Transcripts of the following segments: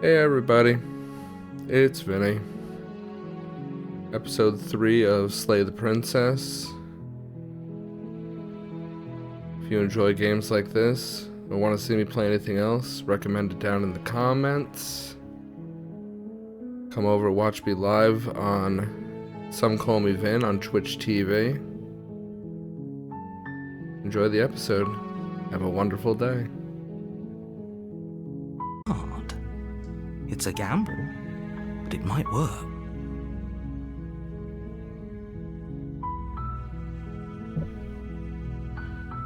Hey everybody, it's Vinny. Episode 3 of Slay the Princess. If you enjoy games like this or want to see me play anything else, recommend it down in the comments. Come over and watch me live on Some Call Me Vin on Twitch TV. Enjoy the episode. Have a wonderful day. It's a gamble, but it might work.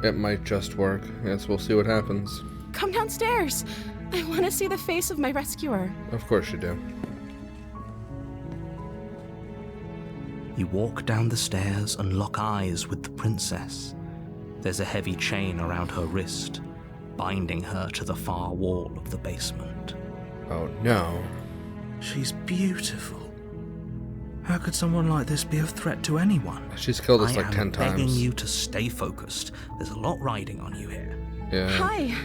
It might just work. Yes, we'll see what happens. Come downstairs. I want to see the face of my rescuer. Of course you do. You walk down the stairs and lock eyes with the princess. There's a heavy chain around her wrist, binding her to the far wall of the basement. Oh no. She's beautiful. How could someone like this be a threat to anyone? She's killed us like 10 times. I'm begging you to stay focused. There's a lot riding on you here. Yeah. Hi.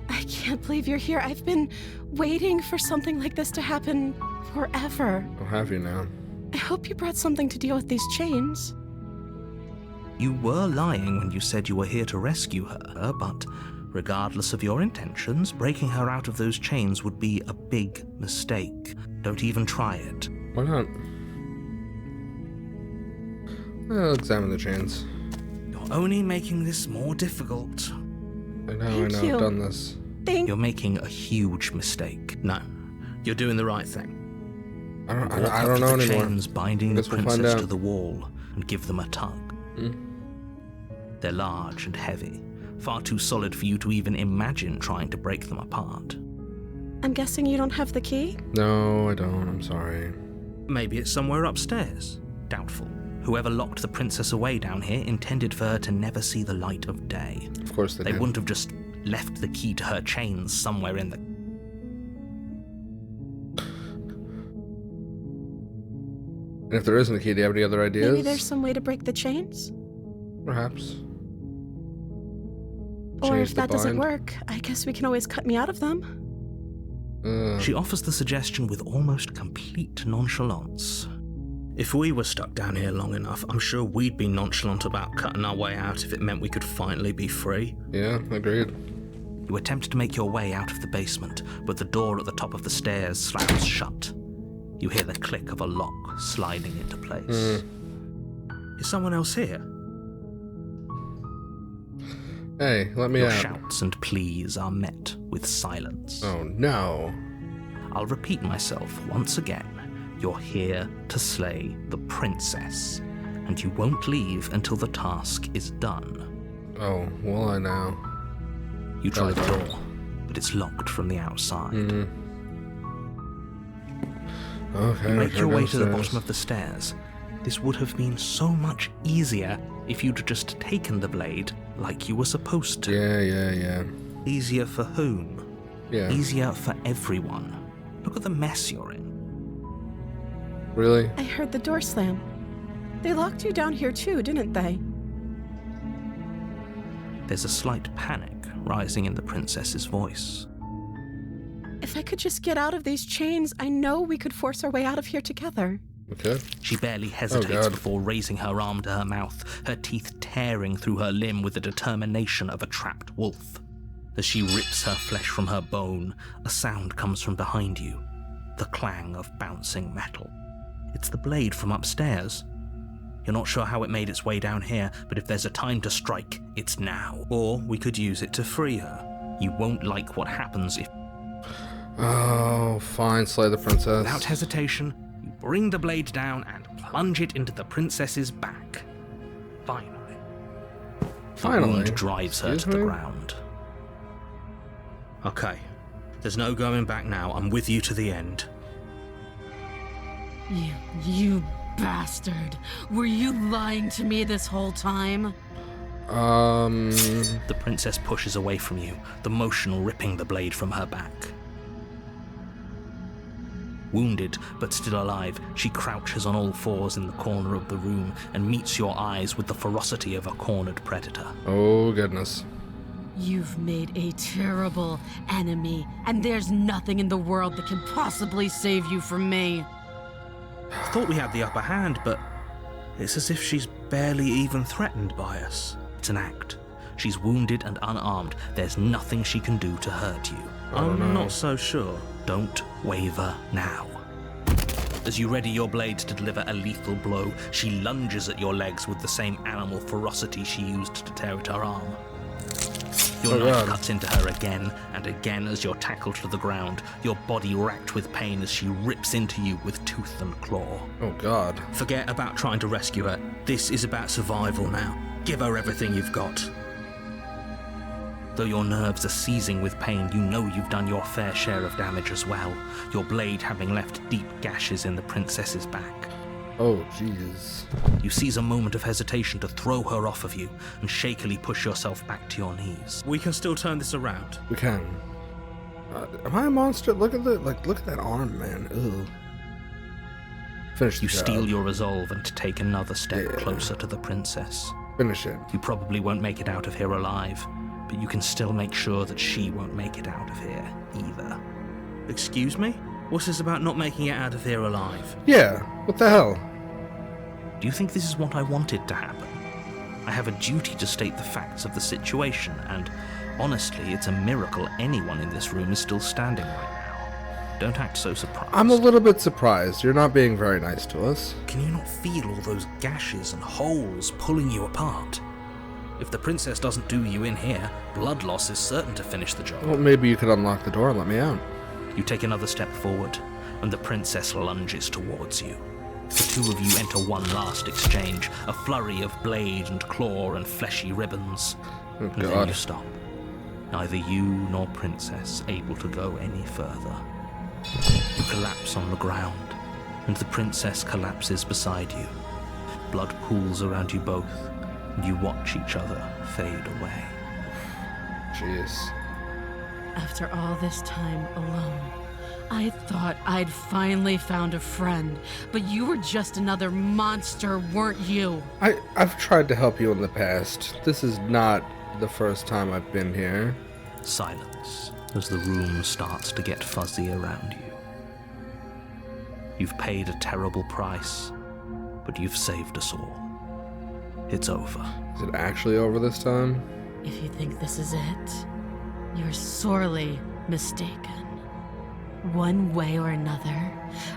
I can't believe you're here. I've been waiting for something like this to happen forever. I'll have you now. I hope you brought something to deal with these chains. You were lying when you said you were here to rescue her, but regardless of your intentions, breaking her out of those chains would be a big mistake. Don't even try it. Why not? I'll examine the chains. You're only making this more difficult. I know, Thank you. I've done this. You're making a huge mistake. No, you're doing the right thing. I Walk don't up to know the anymore. chains binding the Guess we'll find princess out. to the wall and give them a tug. They're large and heavy, far too solid for you to even imagine trying to break them apart. I'm guessing you don't have the key? No, I don't. I'm sorry. Maybe it's somewhere upstairs. Doubtful. Whoever locked the princess away down here intended for her to never see the light of day. Of course they They did. wouldn't have just left the key to her chains somewhere in the... And if there isn't a key, do you have any other ideas? Maybe there's some way to break the chains? Perhaps. Or Change if the that doesn't bind. work, I guess we can always cut me out of them. She offers the suggestion with almost complete nonchalance. If we were stuck down here long enough, I'm sure we'd be nonchalant about cutting our way out if it meant we could finally be free. Yeah, agreed. You attempt to make your way out of the basement, but the door at the top of the stairs slams shut. You hear the click of a lock sliding into place. Is someone else here? Hey, let me Your out. shouts and pleas are met with silence. Oh no. I'll repeat myself once again. You're here to slay the princess, and you won't leave until the task is done. Oh, will I now? You try the Oh, door, but it's locked from the outside. Okay. You make your way to the downstairs. bottom of the stairs. This would have been so much easier if you'd just taken the blade like you were supposed to. Yeah. Easier for whom? Yeah. Easier for everyone. Look at the mess you're in. Really? I heard the door slam. They locked you down here too, didn't they? There's a slight panic rising in the princess's voice. If I could just get out of these chains, I know we could force our way out of here together. Okay. She barely hesitates God. before raising her arm to her mouth, her teeth tearing through her limb with the determination of a trapped wolf. As she rips her flesh from her bone, a sound comes from behind you, the clang of bouncing metal. It's the blade from upstairs. You're not sure how it made its way down here, but if there's a time to strike, it's now. Or we could use it to free her. You won't like what happens if... Oh, fine. Slay the princess. Without hesitation, you bring the blade down and plunge it into the princess's back. Finally. The wound drives her to the ground. Okay. There's no going back now. I'm with you to the end. You bastard. Were you lying to me this whole time? The princess pushes away from you, the motion ripping the blade from her back. Wounded, but still alive, she crouches on all fours in the corner of the room and meets your eyes with the ferocity of a cornered predator. Oh, goodness. You've made a terrible enemy, and there's nothing in the world that can possibly save you from me. I thought we had the upper hand, but it's as if she's barely even threatened by us. It's an act. She's wounded and unarmed. There's nothing she can do to hurt you. I'm not so sure. Don't waver now. As you ready your blade to deliver a lethal blow, she lunges at your legs with the same animal ferocity she used to tear at her arm. Your knife cuts into her again and again as you're tackled to the ground, your body racked with pain as she rips into you with tooth and claw. Oh God. Forget about trying to rescue her. This is about survival now. Give her everything you've got. Though your nerves are seizing with pain, you know you've done your fair share of damage as well, your blade having left deep gashes in the princess's back. Oh, jeez. You seize a moment of hesitation to throw her off of you and shakily push yourself back to your knees. We can still turn this around. We can. Am I a monster? Look at that arm, man. Ugh. Finish the You job. steel your resolve and take another step closer to the princess. Finish it. You probably won't make it out of here alive, but you can still make sure that she won't make it out of here either. Excuse me? What's this about not making it out of here alive? Yeah. What the hell? Do you think this is what I wanted to happen? I have a duty to state the facts of the situation, and honestly, it's a miracle anyone in this room is still standing right now. Don't act so surprised. I'm a little bit surprised. You're not being very nice to us. Can you not feel all those gashes and holes pulling you apart? If the princess doesn't do you in here, blood loss is certain to finish the job. Well, maybe you could unlock the door and let me out. You take another step forward, and the princess lunges towards you. The two of you enter one last exchange, a flurry of blade and claw and fleshy ribbons. Oh, And then God. you stop. Neither you nor princess able to go any further. You collapse on the ground, and the princess collapses beside you. Blood pools around you both, and you watch each other fade away. Jeez. After all this time alone, I thought I'd finally found a friend, but you were just another monster, weren't you? I've tried to help you in the past. This is not the first time I've been here. Silence as the room starts to get fuzzy around you. You've paid a terrible price, but you've saved us all. It's over. Is it actually over this time? If you think this is it, you're sorely mistaken. One way or another,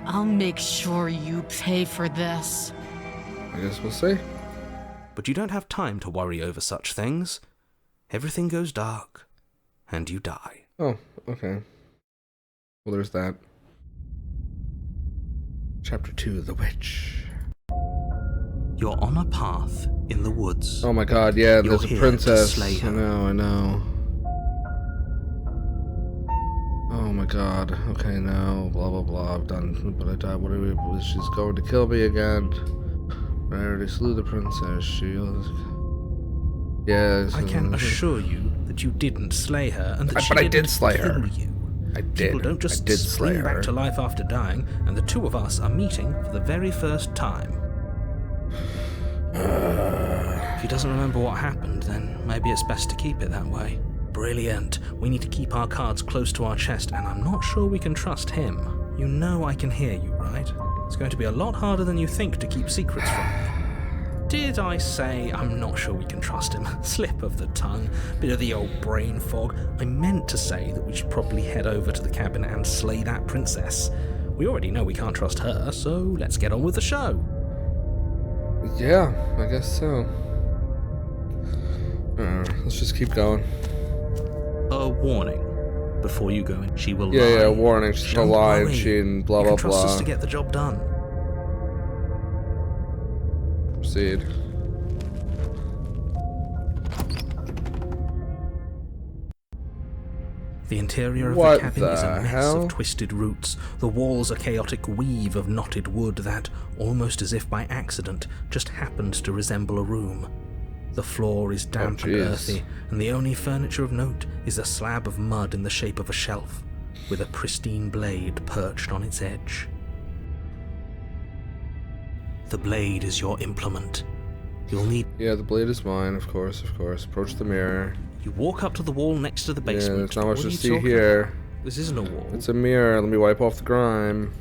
I'll make sure you pay for this. I guess we'll see. But you don't have time to worry over such things. Everything goes dark, and you die. Oh, okay. Well, there's that. Chapter 2, The Witch. You're on a path in the woods. Oh my God, yeah, You're there's a here princess. to slay her. I know. Oh my God. Okay, no. Blah, blah, blah. I've done, but I died. What are we? She's going to kill me again. I already slew the princess. Yes. I can assure you that you didn't slay her, and that she But I did didn't slay her. kill you. I did. People don't just I did slay spring her. back to life after dying, and the two of us are meeting for the very first time. If he doesn't remember what happened, then maybe it's best to keep it that way. Brilliant. We need to keep our cards close to our chest, and I'm not sure we can trust him. You know I can hear you, right? It's going to be a lot harder than you think to keep secrets from me. Did I say I'm not sure we can trust him? Slip of the tongue, bit of the old brain fog. I meant to say that we should probably head over to the cabin and slay that princess. We already know we can't trust her, so let's get on with the show. Yeah, I guess so. Let's just keep going. A warning. Before you go in, she will lie. Yeah, warning. She's gonna Don't lie and worry. she and blah, You blah, can trust us blah. to get the job done. Proceed. The interior of What the cabin is a the mess hell? of twisted roots. The walls a chaotic weave of knotted wood that, almost as if by accident, just happens to resemble a room. The floor is damp and jeez. earthy, and the only furniture of note is a slab of mud in the shape of a shelf, with a pristine blade perched on its edge. The blade is your implement. You'll need... Yeah, the blade is mine, of course. Approach the mirror. You walk up to the wall next to the basement. Yeah, there's not much What are to you see talking here. about? This isn't a wall. It's a mirror. Let me wipe off the grime.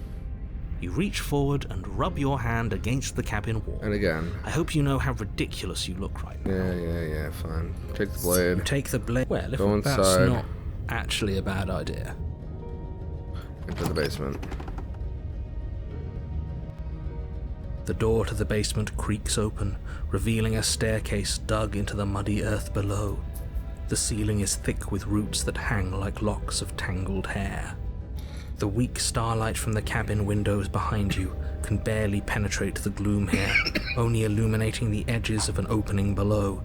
You reach forward and rub your hand against the cabin wall. And again. I hope you know how ridiculous you look right now. Yeah, fine. Take the You blade. take the blade. Well, if Go that's inside. not actually a bad idea. Into the basement. The door to the basement creaks open, revealing a staircase dug into the muddy earth below. The ceiling is thick with roots that hang like locks of tangled hair. The weak starlight from the cabin windows behind you can barely penetrate the gloom here, only illuminating the edges of an opening below.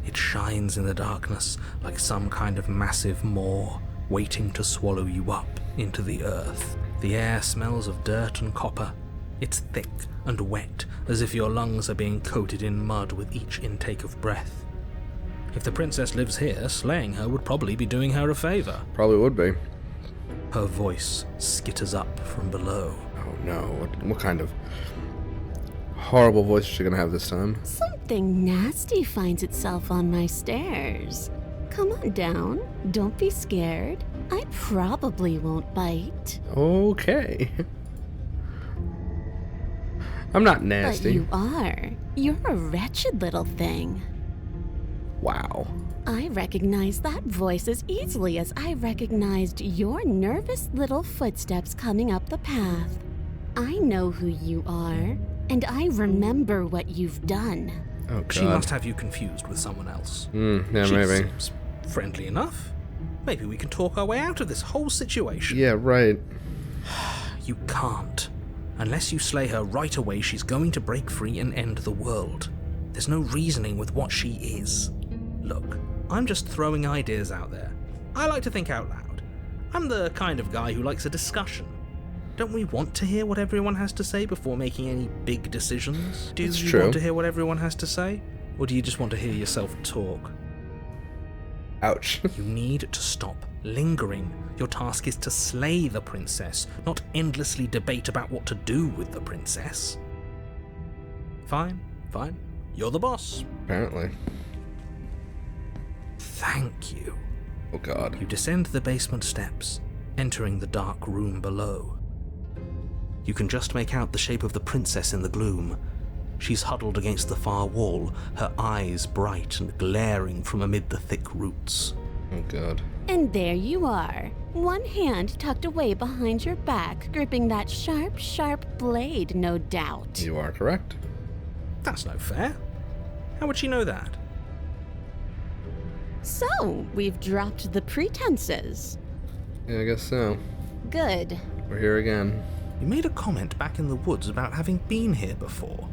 It shines in the darkness like some kind of massive maw, waiting to swallow you up into the earth. The air smells of dirt and copper. It's thick and wet, as if your lungs are being coated in mud with each intake of breath. If the princess lives here, slaying her would probably be doing her a favor. Probably would be. Her voice skitters up from below. Oh no, what kind of horrible voice is she gonna have this time? Something nasty finds itself on my stairs. Come on down. Don't be scared. I probably won't bite. Okay. I'm not But nasty. you are. You're a wretched little thing. Wow. I recognize that voice as easily as I recognized your nervous little footsteps coming up the path. I know who you are, and I remember what you've done. Oh god. She must have you confused with someone else. Yeah, She maybe. seems friendly enough. Maybe we can talk our way out of this whole situation. Yeah, right. You can't. Unless you slay her right away, she's going to break free and end the world. There's no reasoning with what she is. Look, I'm just throwing ideas out there. I like to think out loud. I'm the kind of guy who likes a discussion. Don't we want to hear what everyone has to say before making any big decisions? Do It's you true. want to hear what everyone has to say? Or do you just want to hear yourself talk? Ouch. You need to stop lingering. Your task is to slay the princess, not endlessly debate about what to do with the princess. Fine. You're the boss. Apparently. Thank you. Oh god. You descend the basement steps, entering the dark room below. You can just make out the shape of the princess in the gloom. She's huddled against the far wall, her eyes bright and glaring from amid the thick roots. Oh god. And there you are, one hand tucked away behind your back, gripping that sharp, sharp blade, no doubt. You are correct. That's no fair. How would she know that? So, we've dropped the pretenses. Yeah, I guess so. Good. We're here again. You made a comment back in the woods about having been here before.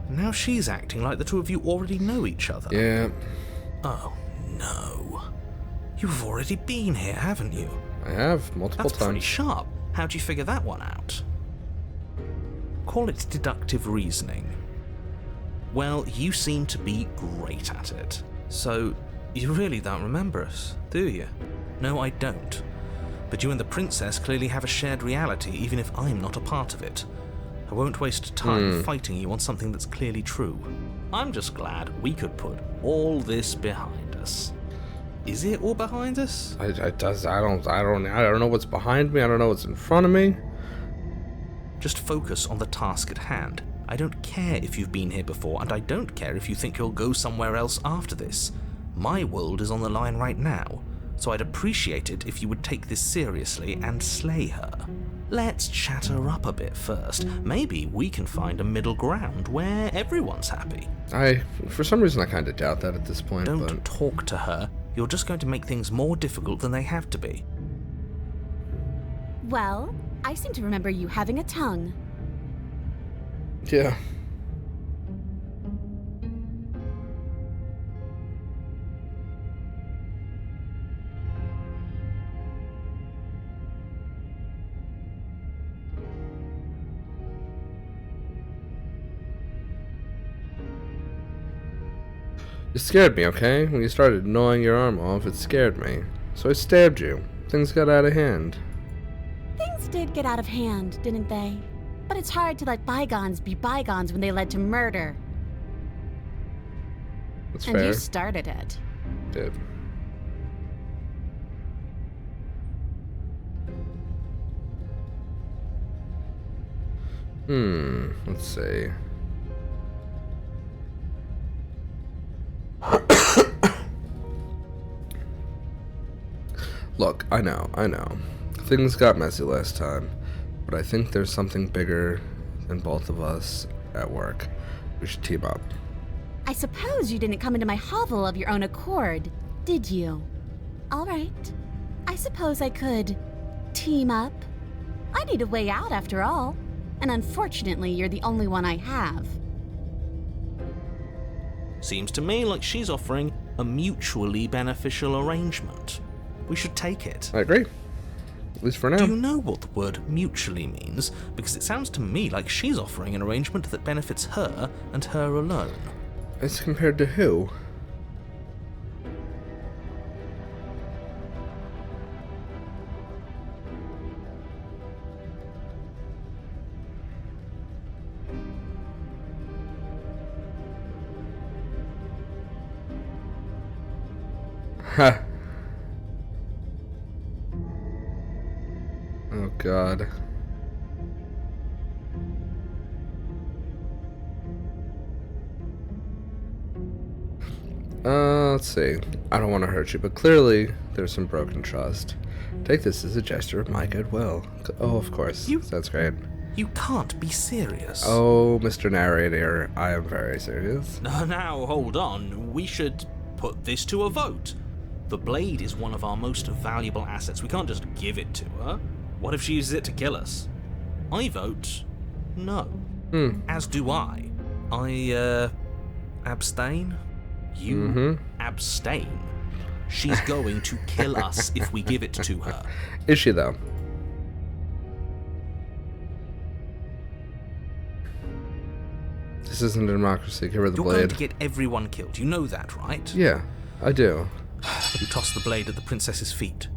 Now she's acting like the two of you already know each other. Yeah, Oh, no. You've already been here, haven't you? I have multiple That's pretty times. sharp. How'd you figure that one out? Call it deductive reasoning. Well, you seem to be great at it. So, you really don't remember us, do you? No, I don't. But you and the princess clearly have a shared reality, even if I'm not a part of it. I won't waste time fighting you on something that's clearly true. I'm just glad we could put all this behind us. Is it all behind us? I don't know what's behind me. I don't know what's in front of me. Just focus on the task at hand. I don't care if you've been here before, and I don't care if you think you'll go somewhere else after this. My world is on the line right now, so I'd appreciate it if you would take this seriously and slay her. Let's chat her up a bit first. Maybe we can find a middle ground where everyone's happy. For some reason, I kind of doubt that at this point, Don't but talk to her. You're just going to make things more difficult than they have to be. Well, I seem to remember you having a tongue. yeah. You scared me, okay? When you started gnawing your arm off, it scared me. So I stabbed you. Things got out of hand. Things did get out of hand, didn't they? But it's hard to let bygones be bygones when they led to murder. That's And fair. you started it. Did. Let's see. Look, I know. Things got messy last time, but I think there's something bigger than both of us at work. We should team up. I suppose you didn't come into my hovel of your own accord, did you? All right. I suppose I could team up. I need a way out after all, and unfortunately, you're the only one I have. Seems to me like she's offering a mutually beneficial arrangement. We should take it. I agree. At least for now. Do you know what the word mutually means? Because it sounds to me like she's offering an arrangement that benefits her and her alone. As compared to who? Ha. Oh God. Let's see. I don't want to hurt you, but clearly there's some broken trust. Take this as a gesture of my goodwill. Oh, of course. That's great. You can't be serious. Oh, Mr. Narrator, I am very serious. Now, hold on. We should put this to a vote. The blade is one of our most valuable assets. We can't just give it to her. What if she uses it to kill us? I vote no. As do I. I abstain. You abstain. She's going to kill us if we give it to her. Is she, though? This isn't a democracy. Give her the You're blade. going to get everyone killed. You know that, right? Yeah, I do. You toss the blade at the princess's feet.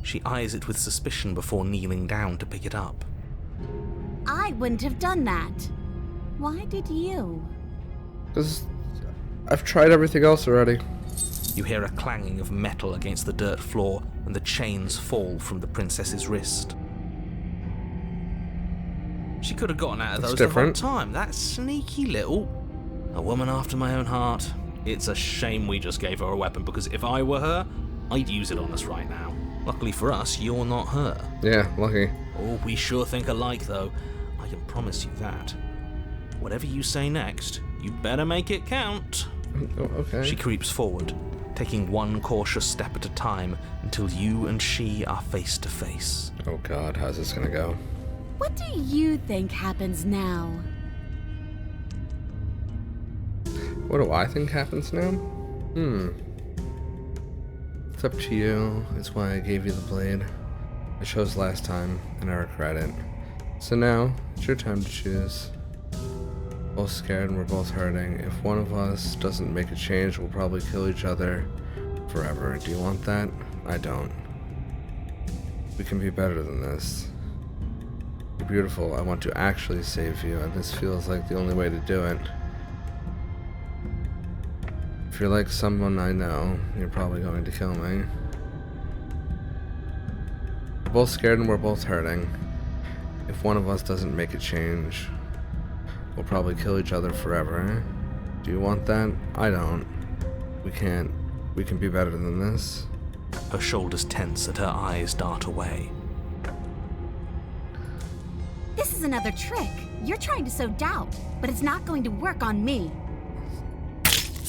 She eyes it with suspicion before kneeling down to pick it up. I wouldn't have done that. Why did you? Because I've tried everything else already. You hear a clanging of metal against the dirt floor, and the chains fall from the princess's wrist. She could have gotten out of That's those different. the whole time. That sneaky little... A woman after my own heart. It's a shame we just gave her a weapon, because if I were her, I'd use it on us right now. Luckily for us, you're not her. Yeah, lucky. Oh, we sure think alike, though. I can promise you that. Whatever you say next, you better make it count. Oh, okay. She creeps forward, taking one cautious step at a time until you and she are face to face. Oh God, how's this gonna go? What do you think happens now? What do I think happens now? It's up to you. It's why I gave you the blade. I chose last time, and I regret it. So now, it's your time to choose. Both scared and we're both hurting. If one of us doesn't make a change, we'll probably kill each other forever. Do you want that? I don't. We can be better than this. You're beautiful. I want to actually save you, and this feels like the only way to do it. If you're like someone I know, you're probably going to kill me. We're both scared and we're both hurting. If one of us doesn't make a change, we'll probably kill each other forever. Do you want that? I don't. We can't. We can be better than this. Her shoulders tense and her eyes dart away. This is another trick. You're trying to sow doubt, but it's not going to work on me.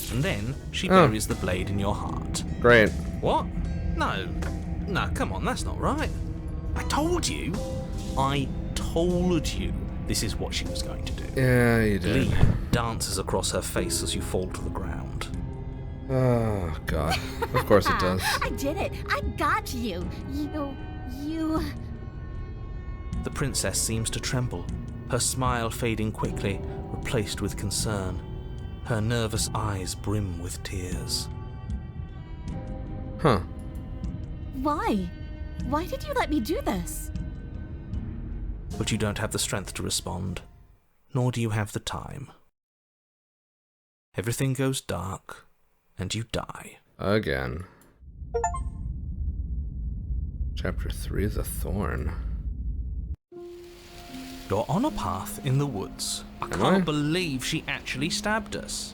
And then she buries the blade in your heart. Great. What? No, come on, that's not right. I told you this is what she was going to do. Yeah, you did. Glee dances across her face as you fall to the ground. Oh, God. Of course it does. I did it. I got you. You... The princess seems to tremble, her smile fading quickly, replaced with concern. Her nervous eyes brim with tears. Huh. Why? Why did you let me do this? But you don't have the strength to respond, nor do you have the time. Everything goes dark, and you die. Again. Chapter 3, The Thorn. You're on a path in the woods. I Am can't I? believe she actually stabbed us.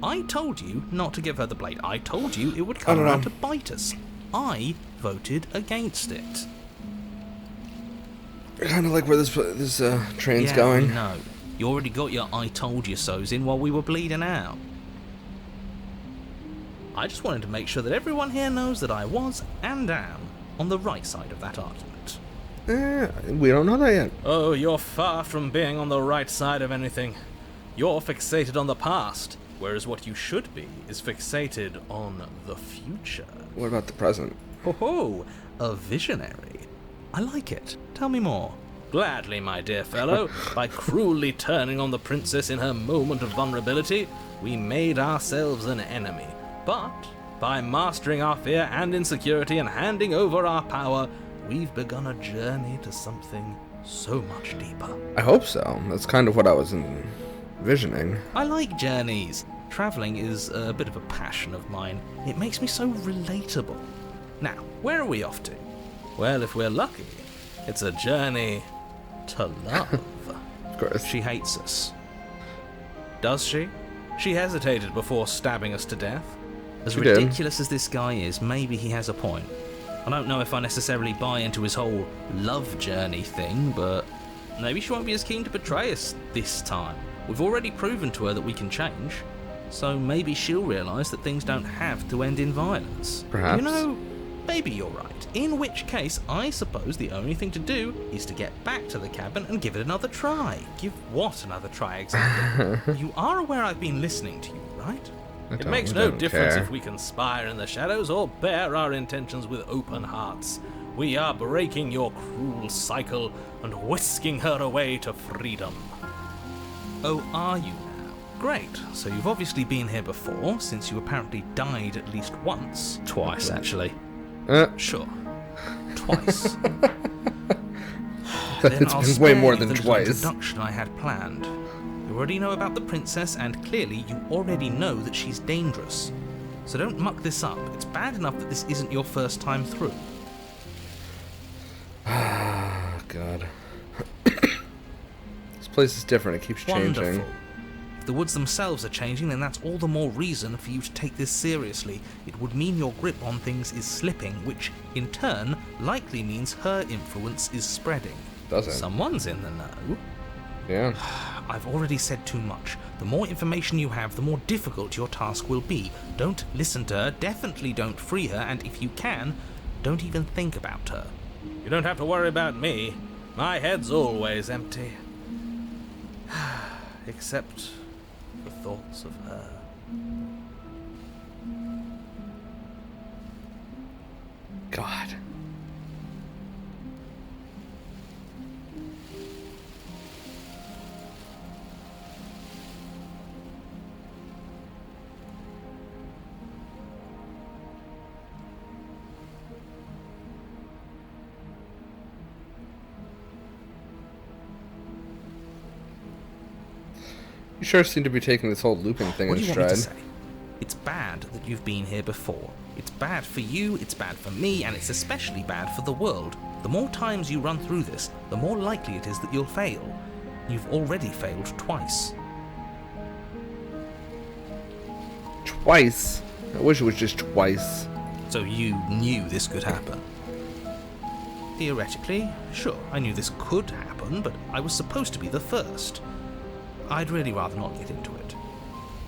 I told you not to give her the blade. I told you it would come don't know. around to bite us. I voted against it. Kind of like where this train's Yeah, going. No, you already got your I told you so's in while we were bleeding out. I just wanted to make sure that everyone here knows that I was and am on the right side of that argument. We don't know that yet. Oh, you're far from being on the right side of anything. You're fixated on the past, whereas what you should be is fixated on the future. What about the present? Ho ho, a visionary. I like it. Tell me more. Gladly, my dear fellow. By cruelly turning on the princess in her moment of vulnerability, we made ourselves an enemy. But by mastering our fear and insecurity and handing over our power, we've begun a journey to something so much deeper. I hope so. That's kind of what I was envisioning. I like journeys. Traveling is a bit of a passion of mine. It makes me so relatable. Now, where are we off to? Well, if we're lucky, it's a journey to love. Of course. She hates us. Does she? She hesitated before stabbing us to death. As She did. ridiculous as this guy is, maybe he has a point. I don't know if I necessarily buy into his whole love journey thing, but maybe she won't be as keen to betray us this time. We've already proven to her that we can change, so maybe she'll realise that things don't have to end in violence. Perhaps. You know, maybe you're right. In which case, I suppose the only thing to do is to get back to the cabin and give it another try. Give what another try exactly? You are aware I've been listening to you, right? It makes no difference if we conspire in the shadows or bear our intentions with open hearts. We are breaking your cruel cycle and whisking her away to freedom. Oh, are you now? Great. So you've obviously been here before, since you apparently died at least once. Twice, actually. Sure. Twice. Then It's I'll been spare way more you than the little twice. introduction I had planned. You already know about the princess, and clearly you already know that she's dangerous. So don't muck this up. It's bad enough that this isn't your first time through. Oh, God. This place is different. It keeps changing. Wonderful. If the woods themselves are changing, then that's all the more reason for you to take this seriously. It would mean your grip on things is slipping, which, in turn, likely means her influence is spreading. Does it? Someone's in the know. Yeah. I've already said too much. The more information you have, the more difficult your task will be. Don't listen to her, definitely don't free her, and if you can, don't even think about her. You don't have to worry about me. My head's always empty. Except for thoughts of her. God. You sure seem to be taking this whole looping thing What in do you want me stride. to say? It's bad that you've been here before. It's bad for you, it's bad for me, and it's especially bad for the world. The more times you run through this, the more likely it is that you'll fail. You've already failed twice. Twice. I wish it was just twice. So you knew this could happen? Theoretically, sure, I knew this could happen, but I was supposed to be the first. I'd really rather not get into it.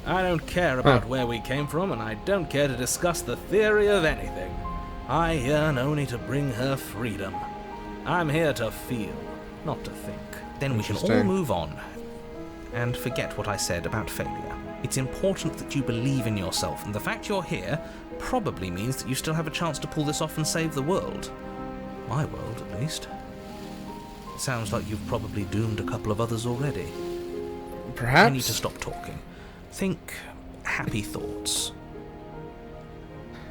I don't care about where we came from, and I don't care to discuss the theory of anything. I yearn only to bring her freedom. I'm here to feel, not to think. Then we can all Interesting. move on and forget what I said about failure. It's important that you believe in yourself, and the fact you're here probably means that you still have a chance to pull this off and save the world. My world, at least. It sounds like you've probably doomed a couple of others already. Perhaps. I need to stop talking. Think happy thoughts.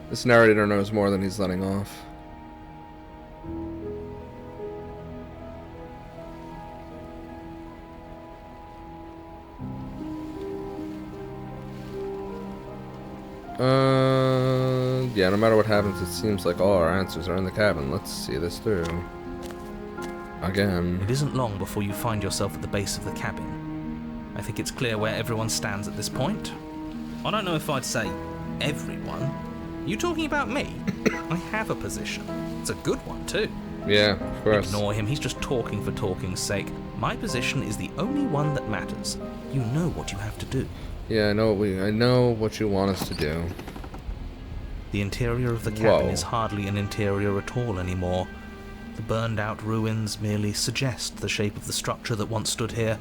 This narrator knows more than he's letting off. Yeah, no matter what happens, it seems like all our answers are in the cabin. Let's see this through. Again. It isn't long before you find yourself at the base of the cabin. I think it's clear where everyone stands at this point. I don't know if I'd say everyone. You talking about me? I have a position. It's a good one, too. Yeah, of course. Ignore him, he's just talking for talking's sake. My position is the only one that matters. You know what you have to do. Yeah, I know what you want us to do. The interior of the cabin Whoa. is hardly an interior at all anymore. The burned-out ruins merely suggest the shape of the structure that once stood here,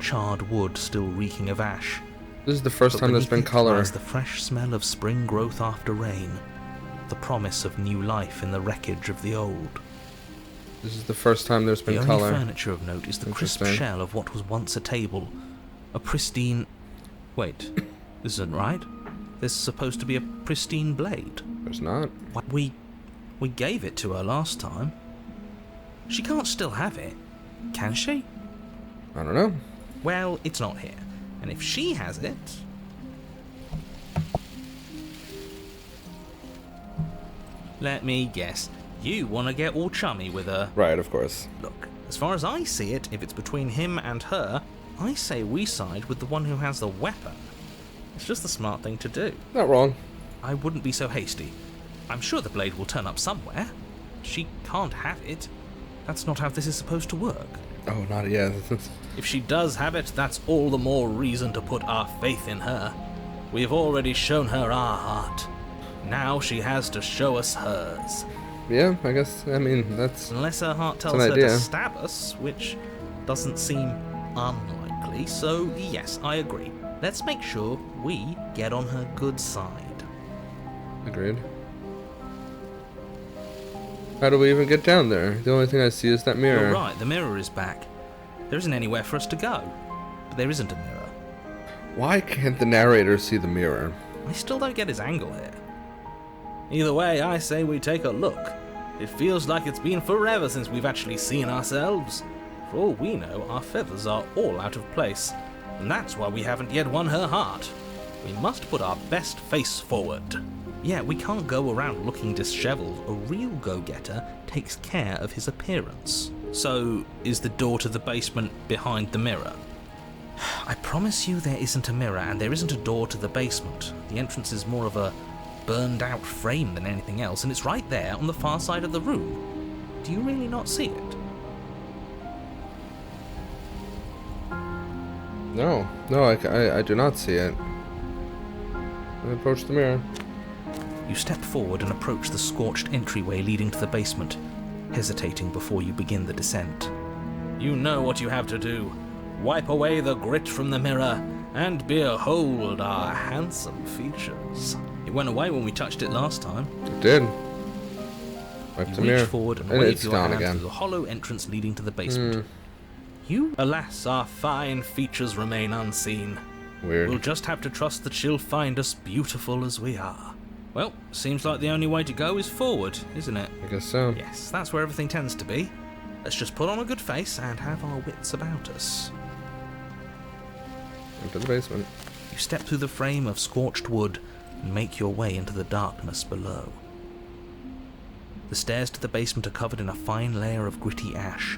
charred wood still reeking of ash. This is the first But time there's beneath been it color. lies the fresh smell of spring growth after rain, the promise of new life in the wreckage of the old. This is the first time there's been The color. only furniture of note is the crisp Interesting. shell of what was once a table, a pristine... Wait, this isn't right. There's supposed to be a pristine blade. There's not. What, we gave it to her last time. She can't still have it, can she? I don't know. Well, it's not here. And if she has it... Let me guess. You want to get all chummy with her. Right, of course. Look, as far as I see it, if it's between him and her, I say we side with the one who has the weapon. It's just the smart thing to do. Not wrong. I wouldn't be so hasty. I'm sure the blade will turn up somewhere. She can't have it. That's not how this is supposed to work. Oh, not yet. If she does have it, that's all the more reason to put our faith in her. We've already shown her our heart. Now she has to show us hers. Yeah, I guess. I mean, that's. Unless her heart tells an her idea. to stab us, which doesn't seem unlikely. So, yes, I agree. Let's make sure we get on her good side. Agreed. How do we even get down there? The only thing I see is that mirror. You're right, the mirror is back. There isn't anywhere for us to go. But there isn't a mirror. Why can't the narrator see the mirror? I still don't get his angle here. Either way, I say we take a look. It feels like it's been forever since we've actually seen ourselves. For all we know, our feathers are all out of place. And that's why we haven't yet won her heart. We must put our best face forward. Yeah, we can't go around looking disheveled. A real go-getter takes care of his appearance. So, is the door to the basement behind the mirror? I promise you there isn't a mirror, and there isn't a door to the basement. The entrance is more of a burned-out frame than anything else, and it's right there on the far side of the room. Do you really not see it? No, I do not see it. I approach the mirror. You step forward and approach the scorched entryway leading to the basement, hesitating before you begin the descent. You know what you have to do. Wipe away the grit from the mirror, and behold our handsome features. It went away when we touched it last time. It did. Wipe You the reach mirror. forward and And wave it's your gone hand again. through the hollow entrance leading to the basement. You, alas, our fine features remain unseen. Weird. We'll just have to trust that she'll find us beautiful as we are. Well, seems like the only way to go is forward, isn't it? I guess so. Yes, that's where everything tends to be. Let's just put on a good face and have our wits about us. Into the basement. You step through the frame of scorched wood and make your way into the darkness below. The stairs to the basement are covered in a fine layer of gritty ash.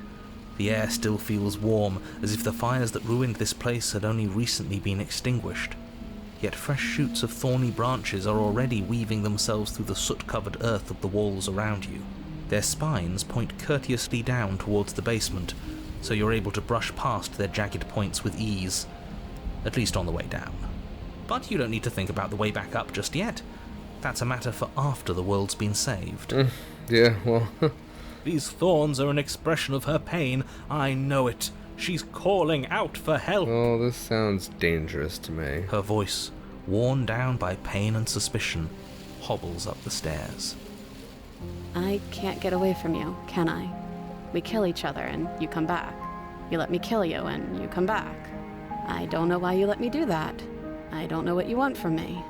The air still feels warm, as if the fires that ruined this place had only recently been extinguished. Yet fresh shoots of thorny branches are already weaving themselves through the soot-covered earth of the walls around you. Their spines point courteously down towards the basement, so you're able to brush past their jagged points with ease. At least on the way down. But you don't need to think about the way back up just yet. That's a matter for after the world's been saved. Yeah, well, These thorns are an expression of her pain. I know it. She's calling out for help. well, this sounds dangerous to me. Her voice, worn down by pain and suspicion, hobbles up the stairs. I can't get away from you, can I? We kill each other and you come back. You let me kill you and you come back. I don't know why you let me do that. I don't know what you want from me.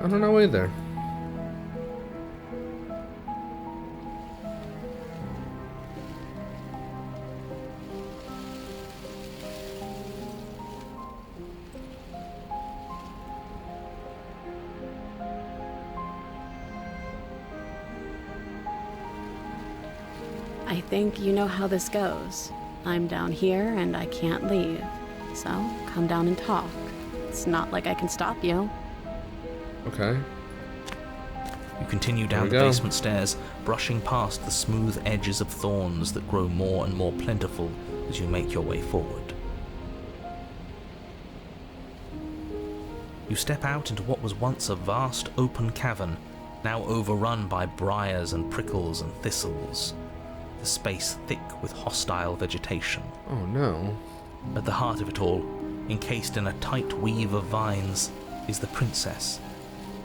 I don't know either. I think you know how this goes. I'm down here and I can't leave. So, come down and talk. It's not like I can stop you. Okay. You continue down the basement stairs, brushing past the smooth edges of thorns that grow more and more plentiful as you make your way forward. You step out into what was once a vast open cavern, now overrun by briars and prickles and thistles, the space thick with hostile vegetation. Oh no. At the heart of it all, encased in a tight weave of vines, is the princess,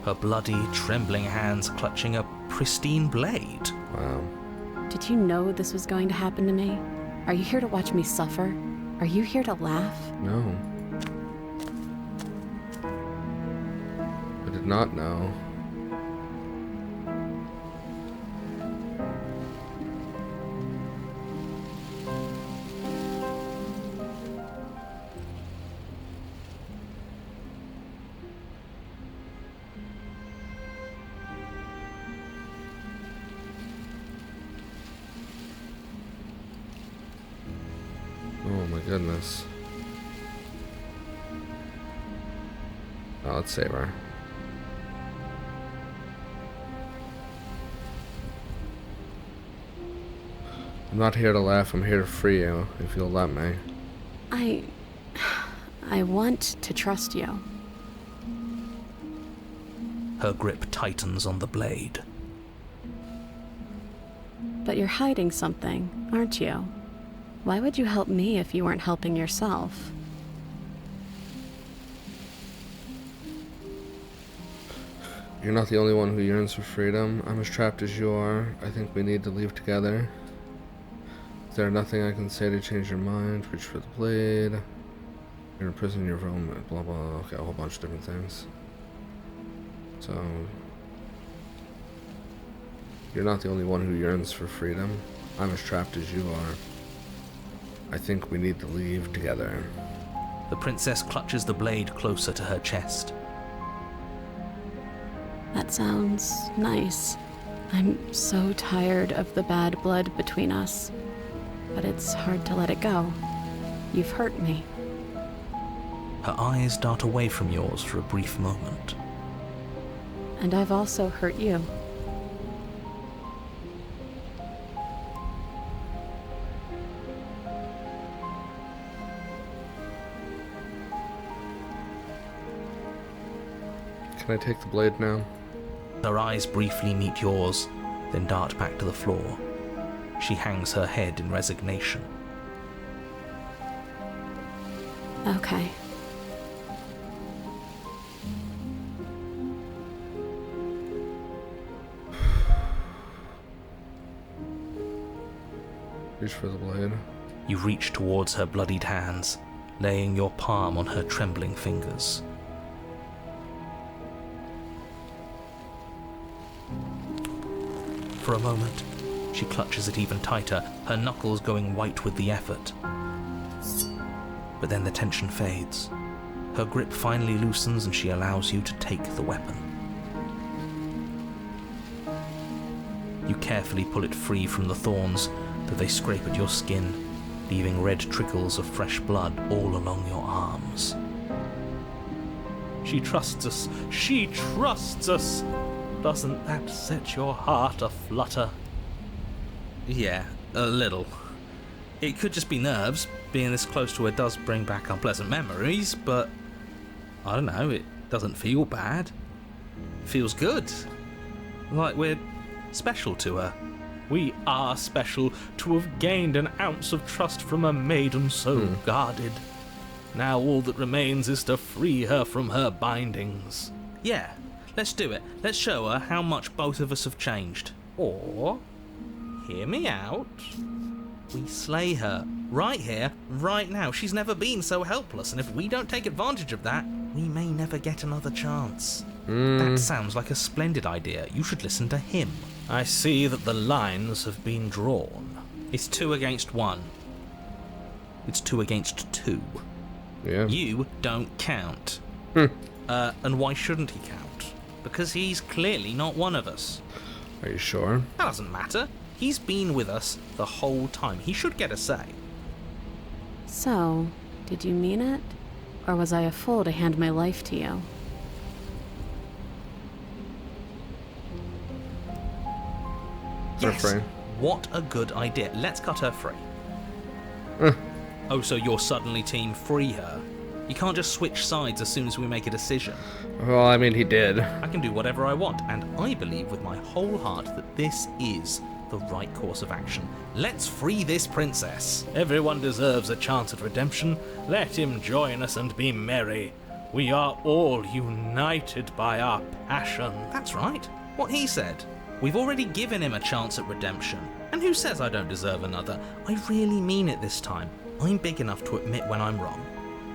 her bloody, trembling hands clutching a pristine blade. Wow. Did you know this was going to happen to me? Are you here to watch me suffer? Are you here to laugh? No. I did not know. Oh my goodness. Oh, let's save her. I'm not here to laugh, I'm here to free you, if you'll let me. I want to trust you. Her grip tightens on the blade. But you're hiding something, aren't you? Why would you help me if you weren't helping yourself? You're not the only one who yearns for freedom. I'm as trapped as you are. I think we need to leave together. Is there nothing I can say to change your mind? Reach for the blade. You're in prison, you're from blah blah. Okay, a whole bunch of different things. So, you're not the only one who yearns for freedom. I'm as trapped as you are. I think we need to leave together. The princess clutches the blade closer to her chest. That sounds nice. I'm so tired of the bad blood between us. But it's hard to let it go. You've hurt me. Her eyes dart away from yours for a brief moment. And I've also hurt you. Can I take the blade now? Her eyes briefly meet yours, then dart back to the floor. She hangs her head in resignation. Okay. Reach for the blade. You reach towards her bloodied hands, laying your palm on her trembling fingers. For a moment, she clutches it even tighter, her knuckles going white with the effort. But then the tension fades. Her grip finally loosens and she allows you to take the weapon. You carefully pull it free from the thorns, though they scrape at your skin, leaving red trickles of fresh blood all along your arms. She trusts us! She trusts us! Doesn't that set your heart aflutter? Yeah, a little. It could just be nerves. Being this close to her does bring back unpleasant memories, but I don't know, it doesn't feel bad. It feels good. Like we're special to her. We are special to have gained an ounce of trust from a maiden so guarded. Now all that remains is to free her from her bindings. Yeah, let's do it. Let's show her how much both of us have changed. Or, hear me out, we slay her. Right here, right now. She's never been so helpless, and if we don't take advantage of that, we may never get another chance. That sounds like a splendid idea. You should listen to him. I see that the lines have been drawn. It's 2 against 1. It's 2 against 2. Yeah. You don't count. And why shouldn't he count? Because he's clearly not one of us. Are you sure? That doesn't matter. He's been with us the whole time. He should get a say. So, did you mean it? Or was I a fool to hand my life to you? Her Yes. free. What a good idea. Let's cut her free. Oh, so you're suddenly team free her? You can't just switch sides as soon as we make a decision. Well, I mean, he did. I can do whatever I want, and I believe with my whole heart that this is the right course of action. Let's free this princess. Everyone deserves a chance at redemption. Let him join us and be merry. We are all united by our passion. That's right. What he said. We've already given him a chance at redemption. And who says I don't deserve another? I really mean it this time. I'm big enough to admit when I'm wrong.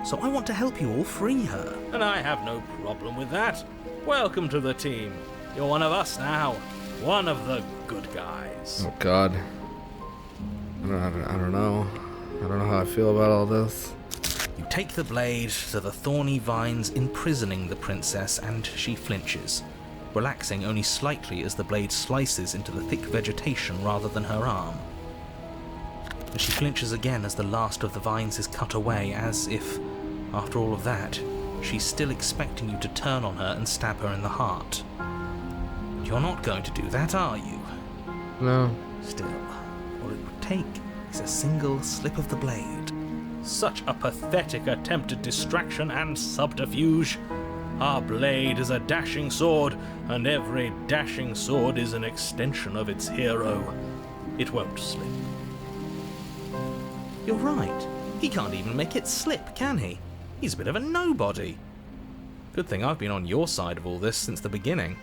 So I want to help you all free her. And I have no problem with that. Welcome to the team. You're one of us now. One of the good guys. Oh, God. I don't know. I don't know how I feel about all this. You take the blade to the thorny vines imprisoning the princess, and she flinches, relaxing only slightly as the blade slices into the thick vegetation rather than her arm. And she flinches again as the last of the vines is cut away, as if, after all of that, she's still expecting you to turn on her and stab her in the heart. You're not going to do that, are you? No. Still, all it would take is a single slip of the blade. Such a pathetic attempt at distraction and subterfuge. Our blade is a dashing sword, and every dashing sword is an extension of its hero. It won't slip. You're right. He can't even make it slip, can he? He's a bit of a nobody. Good thing I've been on your side of all this since the beginning.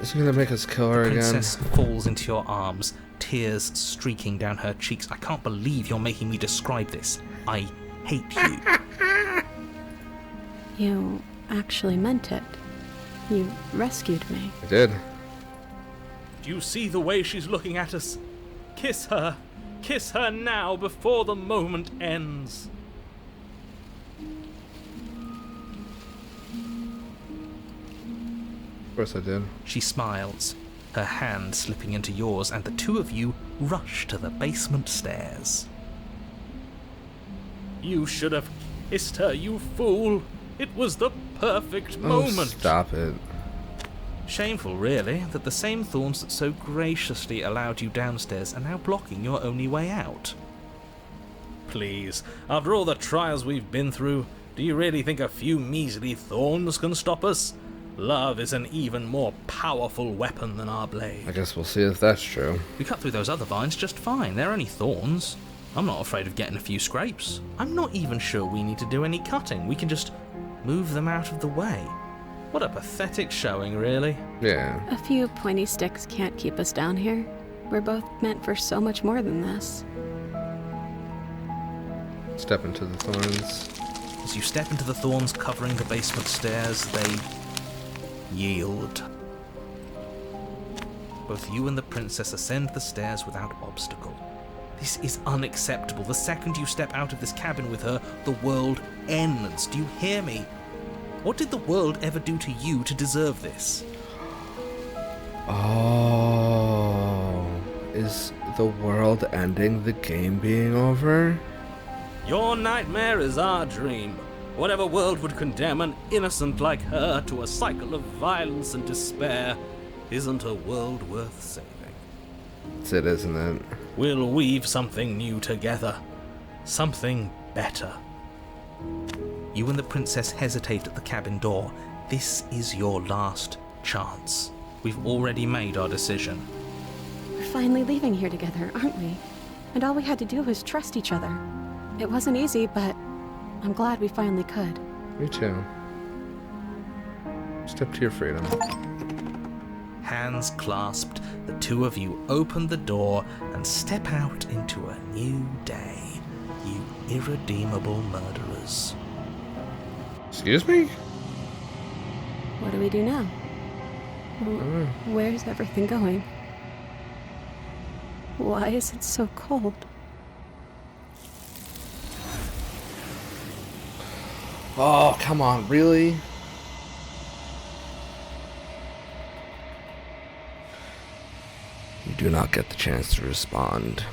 Is he gonna make us kill her again? Princess falls into your arms, tears streaking down her cheeks. I can't believe you're making me describe this. I hate you. You actually meant it. You rescued me. I did. Do you see the way she's looking at us? Kiss her. Kiss her now before the moment ends. Of course I did. She smiles, her hand slipping into yours, and the two of you rush to the basement stairs. You should have kissed her, you fool. It was the perfect moment. Oh, stop it. Shameful, really, that the same thorns that so graciously allowed you downstairs are now blocking your only way out. Please, after all the trials we've been through, do you really think a few measly thorns can stop us? Love is an even more powerful weapon than our blade. I guess we'll see if that's true. We cut through those other vines just fine. They're only thorns. I'm not afraid of getting a few scrapes. I'm not even sure we need to do any cutting. We can just move them out of the way. What a pathetic showing, really. Yeah. A few pointy sticks can't keep us down here. We're both meant for so much more than this. Step into the thorns. As you step into the thorns covering the basement stairs, they yield. Both you and the princess ascend the stairs without obstacle. This is unacceptable. The second you step out of this cabin with her, the world ends. Do you hear me? What did the world ever do to you to deserve this? Oh. Is the world ending, the game being over? Your nightmare is our dream. Whatever world would condemn an innocent like her to a cycle of violence and despair isn't a world worth saving. It's it, isn't it? We'll weave something new together. Something better. You and the princess hesitate at the cabin door. This is your last chance. We've already made our decision. We're finally leaving here together, aren't we? And all we had to do was trust each other. It wasn't easy, but I'm glad we finally could. Me too. Step to your freedom. Hands clasped, the two of you open the door and step out into a new day, you irredeemable murderers. Excuse me? What do we do now? Where's everything going? Why is it so cold? Oh, come on, really? You do not get the chance to respond,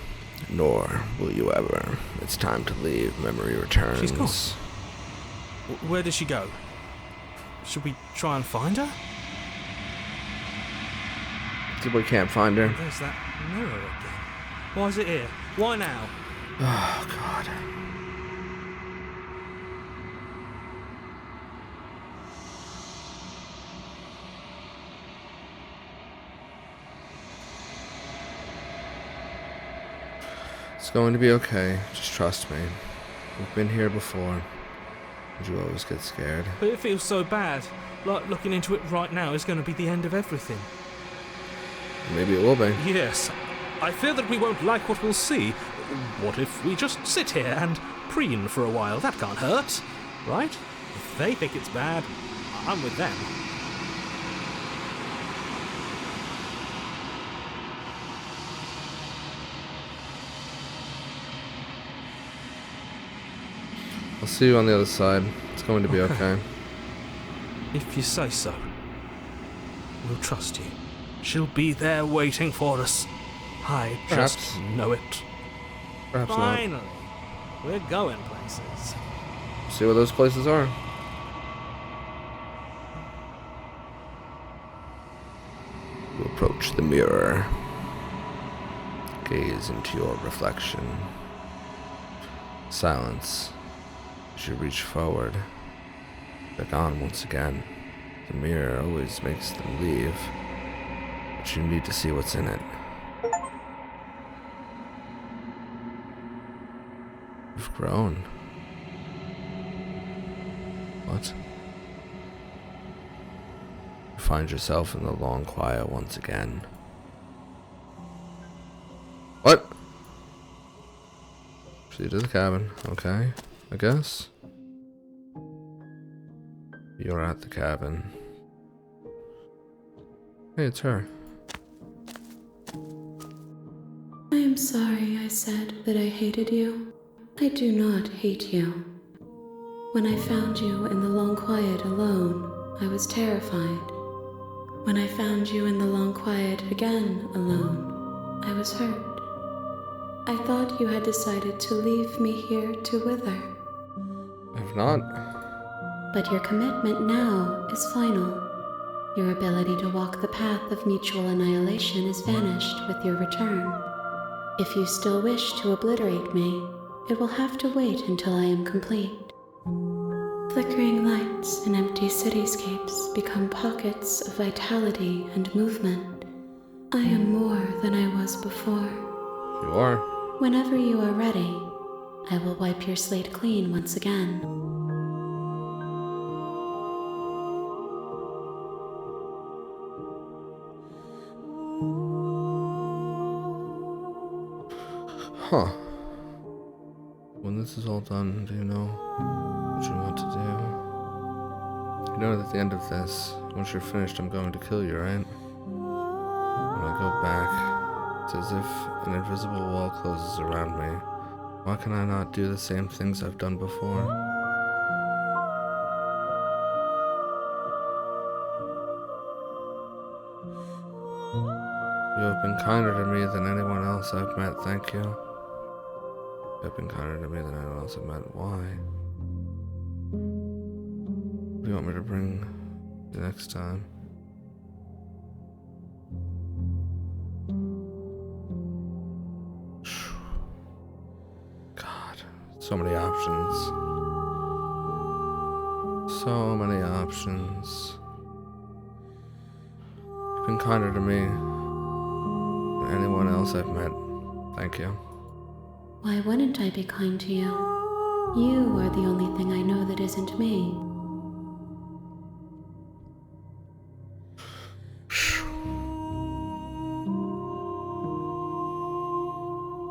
nor will you ever. It's time to leave. Memory returns. She's gone. Where did she go? Should we try and find her? We can't find her. There's that mirror again. Why is it here? Why now? Oh, God. It's going to be okay. Just trust me. We've been here before. And you always get scared. But it feels so bad. Like looking into it right now is going to be the end of everything. Maybe it will be. Yes. I fear that we won't like what we'll see. What if we just sit here and preen for a while? That can't hurt, right? If they think it's bad, I'm with them. I'll see you on the other side. It's going to be okay. If you say so. We'll trust you. She'll be there waiting for us. I just Perhaps. know it. Perhaps Finally. We're going places. not. See what those places are. You approach the mirror. Gaze into your reflection. Silence. As you reach forward, they're gone once again. The mirror always makes them leave, but you need to see what's in it. You've grown. What? You find yourself in the long quiet once again. What? Proceed to the cabin. Okay, I guess. You're at the cabin. Hey, it's her. I am sorry I said that I hated you. I do not hate you. When I found you in the long quiet alone, I was terrified. When I found you in the long quiet again alone, I was hurt. I thought you had decided to leave me here to wither. If not, But your commitment now is final. Your ability to walk the path of mutual annihilation is vanished with your return. If you still wish to obliterate me, it will have to wait until I am complete. Flickering lights in empty cityscapes become pockets of vitality and movement. I am more than I was before. you are. Whenever you are ready, I will wipe your slate clean once again. Huh. When this is all done, do you know what you want to do? You know that at the end of this, once you're finished, I'm going to kill you, right? When I go back, it's as if an invisible wall closes around me. Why can I not do the same things I've done before? You have been kinder to me than anyone else I've met, thank you. You have been kinder to me than anyone else I've met. Why? What do you want me to bring you next time? God, so many options. So many options. You've been kinder to me than anyone else I've met. Thank you. Why wouldn't I be kind to you? You are the only thing I know that isn't me.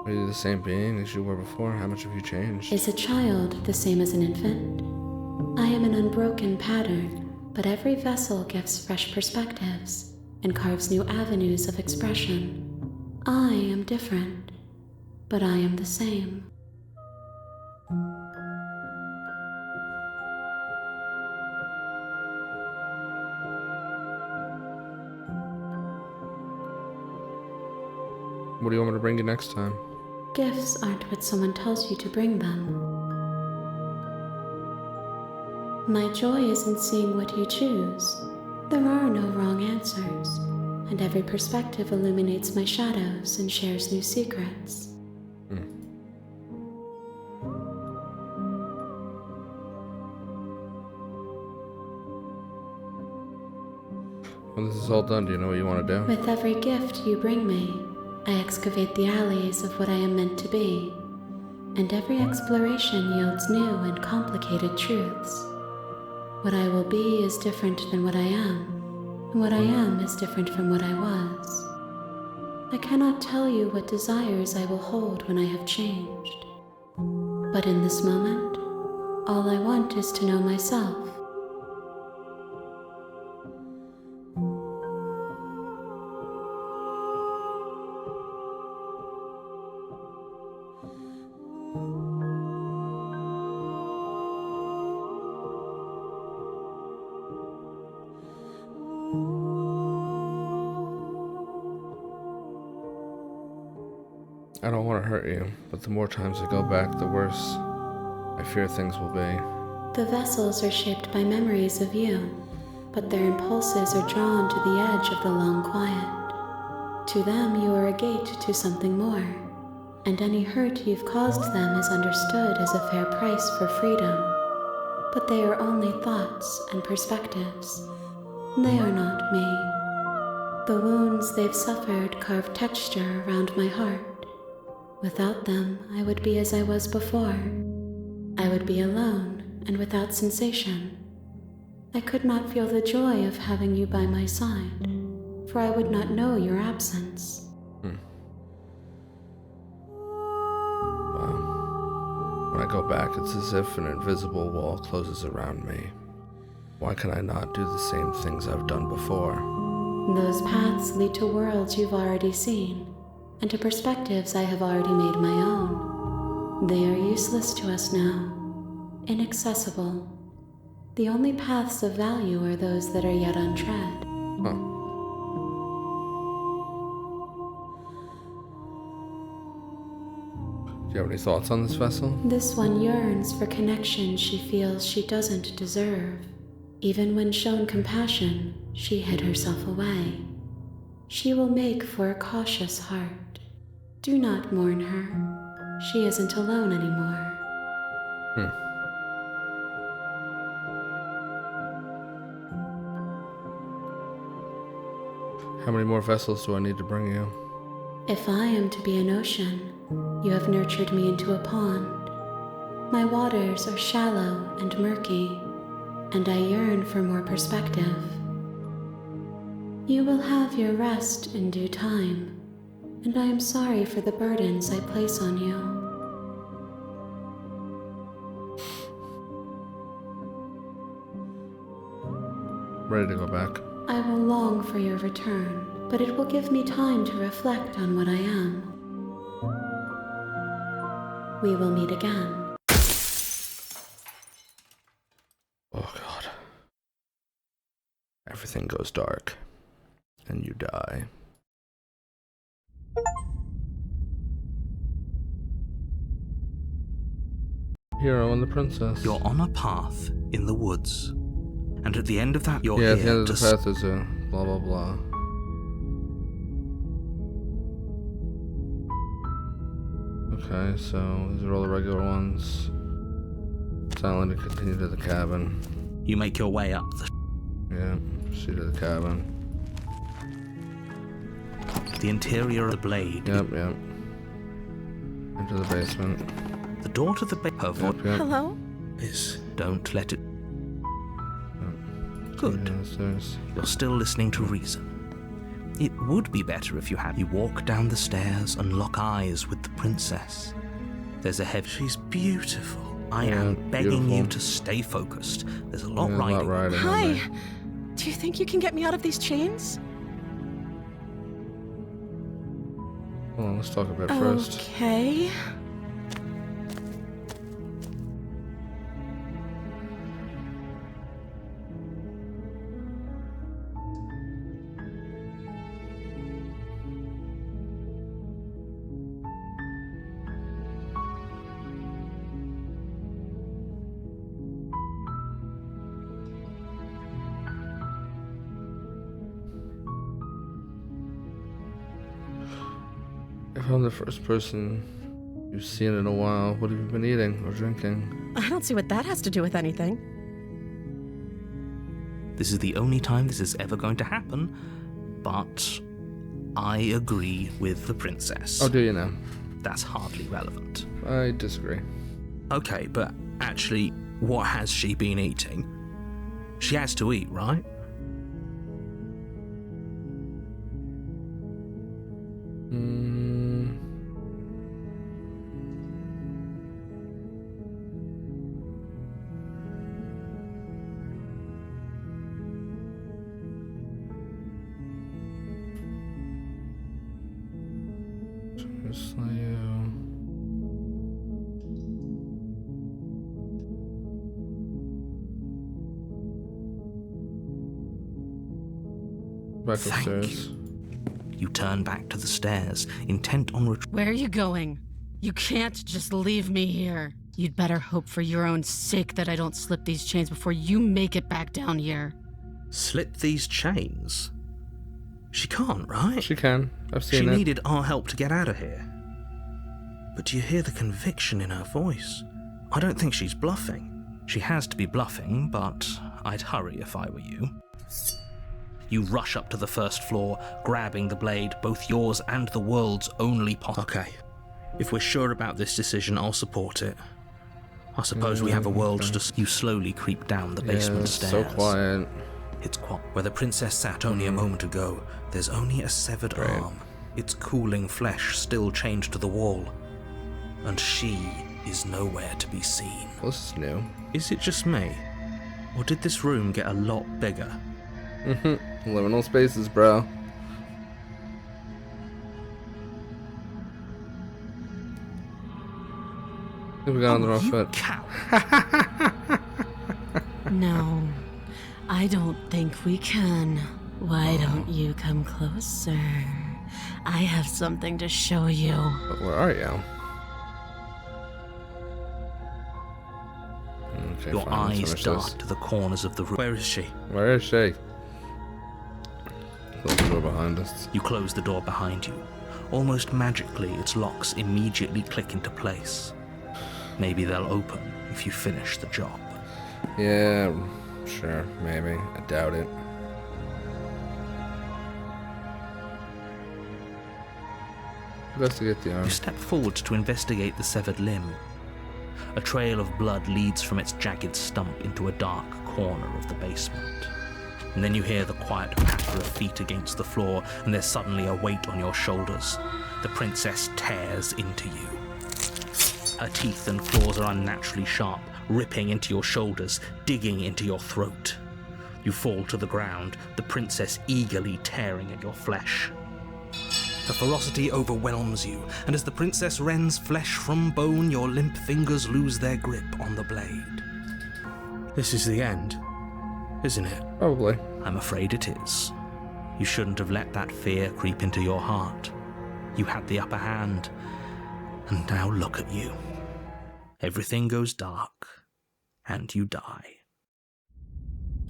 Are you the same being as you were before? How much have you changed? Is a child the same as an infant? I am an unbroken pattern, but every vessel gives fresh perspectives and carves new avenues of expression. I am different, but I am the same. What do you want me to bring you next time? Gifts aren't what someone tells you to bring them. My joy is in seeing what you choose. There are no wrong answers, and every perspective illuminates my shadows and shares new secrets. When this is all done, do you know what you want to do? With every gift you bring me, I excavate the alleys of what I am meant to be, and every exploration yields new and complicated truths. What I will be is different than what I am, and what I am is different from what I was. I cannot tell you what desires I will hold when I have changed. But in this moment, all I want is to know myself. I don't want to hurt you, but the more times I go back, the worse I fear things will be. The vessels are shaped by memories of you, but their impulses are drawn to the edge of the long quiet. To them, you are a gate to something more, and any hurt you've caused them is understood as a fair price for freedom. But they are only thoughts and perspectives. They are not me. The wounds they've suffered carve texture around my heart. Without them, I would be as I was before. I would be alone and without sensation. I could not feel the joy of having you by my side, for I would not know your absence. Wow. When I go back, it's as if an invisible wall closes around me. Why can I not do the same things I've done before? Those paths lead to worlds you've already seen, and to perspectives I have already made my own. They are useless to us now, inaccessible. The only paths of value are those that are yet untread. Huh. Do you have any thoughts on this vessel? This one yearns for connection she feels she doesn't deserve. Even when shown compassion, she hid herself away. She will make for a cautious heart. Do not mourn her. She isn't alone anymore. How many more vessels do I need to bring you? If I am to be an ocean, you have nurtured me into a pond. My waters are shallow and murky, and I yearn for more perspective. You will have your rest in due time, and I am sorry for the burdens I place on you. Ready to go back? I will long for your return, but it will give me time to reflect on what I am. We will meet again. Oh god. Everything goes dark, and you die. Hero and the princess. You're on a path in the woods, and at the end of that, you're Yeah, here at the end of to the path is a blah blah blah. Okay, so these are all the regular ones. Silent to continue to the cabin. You make your way up the. Yeah, proceed to the cabin. The interior of the blade. Yep. Into the basement. The door to the her voice Yep. Hello? is. Don't let it. Continue Good. downstairs. You're still listening to reason. It would be better if you had. You walk down the stairs and lock eyes with the princess. There's a heavy. She's beautiful. I am begging you beautiful. to stay focused. There's a lot Yeah, a lot riding. riding on Hi. there. Do you think you can get me out of these chains? Hold on, let's talk a bit first. Okay. If I'm the first person you've seen in a while, what have you been eating or drinking? I don't see what that has to do with anything. This is the only time this is ever going to happen, but I agree with the princess. Oh, do you now? That's hardly relevant. I disagree. Okay, but actually, what has she been eating? She has to eat, right? Just like you. Back Thank upstairs. You turn back to the stairs, intent on Where are you going? You can't just leave me here. You'd better hope for your own sake that I don't slip these chains before you make it back down here. slip these chains. She can't, right? She can. I've seen She it. needed our help to get out of here. But do you hear the conviction in her voice? I don't think she's bluffing. She has to be bluffing, but I'd hurry if I were you. You rush up to the first floor, grabbing the blade, both yours and the world's only Okay. If we're sure about this decision, I'll support it. I suppose we have a world to... You slowly creep down the basement stairs. So quiet. It's quiet. Where the princess sat only a moment ago, there's only a severed arm, its cooling flesh still chained to the wall. And she is nowhere to be seen. Well, this is new. Is it just me? Or did this room get a lot bigger? Liminal spaces, bro. I think we got on the wrong foot. Cow. No, I don't think we can. Why don't you come closer? I have something to show you. But where are you? Okay, Your fine, let's eyes finish dart this. to the corners of the room. Where is she? Where is she? Close the door behind us. You close the door behind you. Almost magically, its locks immediately click into place. Maybe they'll open if you finish the job. Yeah, sure, maybe. I doubt it. Investigate the arm. You step forward to investigate the severed limb. A trail of blood leads from its jagged stump into a dark corner of the basement. And then you hear the quiet patter of feet against the floor, and there's suddenly a weight on your shoulders. The princess tears into you. Her teeth and claws are unnaturally sharp, ripping into your shoulders, digging into your throat. You fall to the ground, the princess eagerly tearing at your flesh. The ferocity overwhelms you, and as the princess rends flesh from bone, your limp fingers lose their grip on the blade. This is the end, isn't it? Probably. I'm afraid it is. You shouldn't have let that fear creep into your heart. You had the upper hand, and now look at you. Everything goes dark, and you die.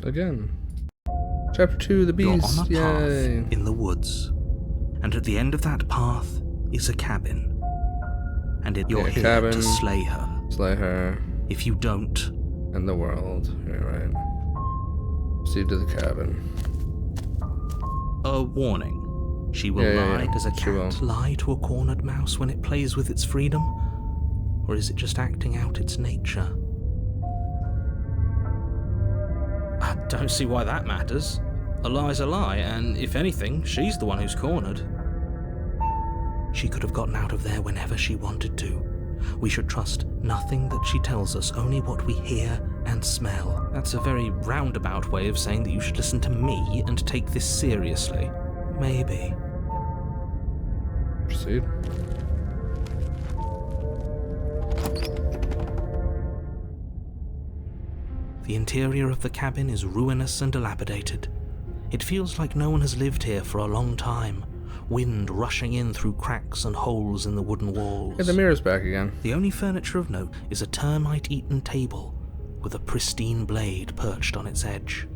Again. Chapter 2, the You're beast. on a Yay. path in the woods, and at the end of that path is a cabin. And you're Okay, here cabin. to slay her. Slay her If you don't, and the world. You're right. Proceed to the cabin. a warning. She will Yeah, lie. Does a she will. cat lie to a cornered mouse when it plays with its freedom? Or is it just acting out its nature? I don't see why that matters. A lie's a lie, and if anything, she's the one who's cornered. She could have gotten out of there whenever she wanted to. We should trust nothing that she tells us, only what we hear and smell. That's a very roundabout way of saying that you should listen to me and take this seriously. Maybe. Proceed. The interior of the cabin is ruinous and dilapidated. It feels like no one has lived here for a long time, wind rushing in through cracks and holes in the wooden walls. Hey, the mirror's back again. The only furniture of note is a termite-eaten table with a pristine blade perched on its edge.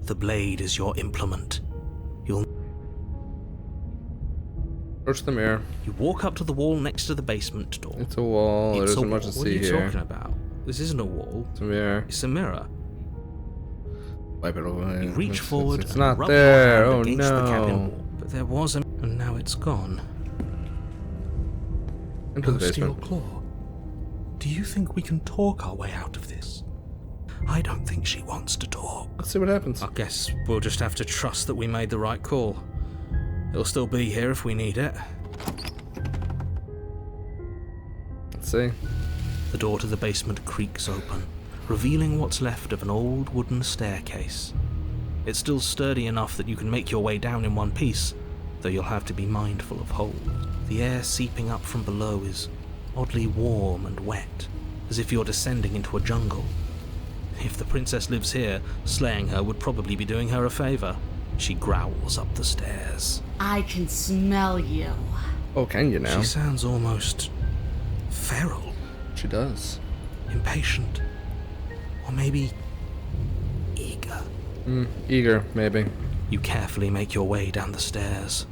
The blade is your implement. Approach the mirror. You walk up to the wall next to the basement door. It's a wall. There It's a isn't wall. much to What are see you here. talking about? This isn't a wall. It's a mirror. It's a mirror. Wipe it away. You reach forward It's and not rub there. your Oh hand against the cabin no. wall. But there was a... and now it's gone. Into the No steel basement. claw. Do you think we can talk our way out of this? I don't think she wants to talk. Let's see what happens. I guess we'll just have to trust that we made the right call. It'll still be here if we need it. Let's see. The door to the basement creaks open, revealing what's left of an old wooden staircase. It's still sturdy enough that you can make your way down in one piece, though you'll have to be mindful of holes. The air seeping up from below is oddly warm and wet, as if you're descending into a jungle. If the princess lives here, slaying her would probably be doing her a favor. She growls up the stairs. I can smell you. Oh, can you now? She sounds almost feral, She does. impatient, or maybe eager. Eager, maybe. You carefully make your way down the stairs.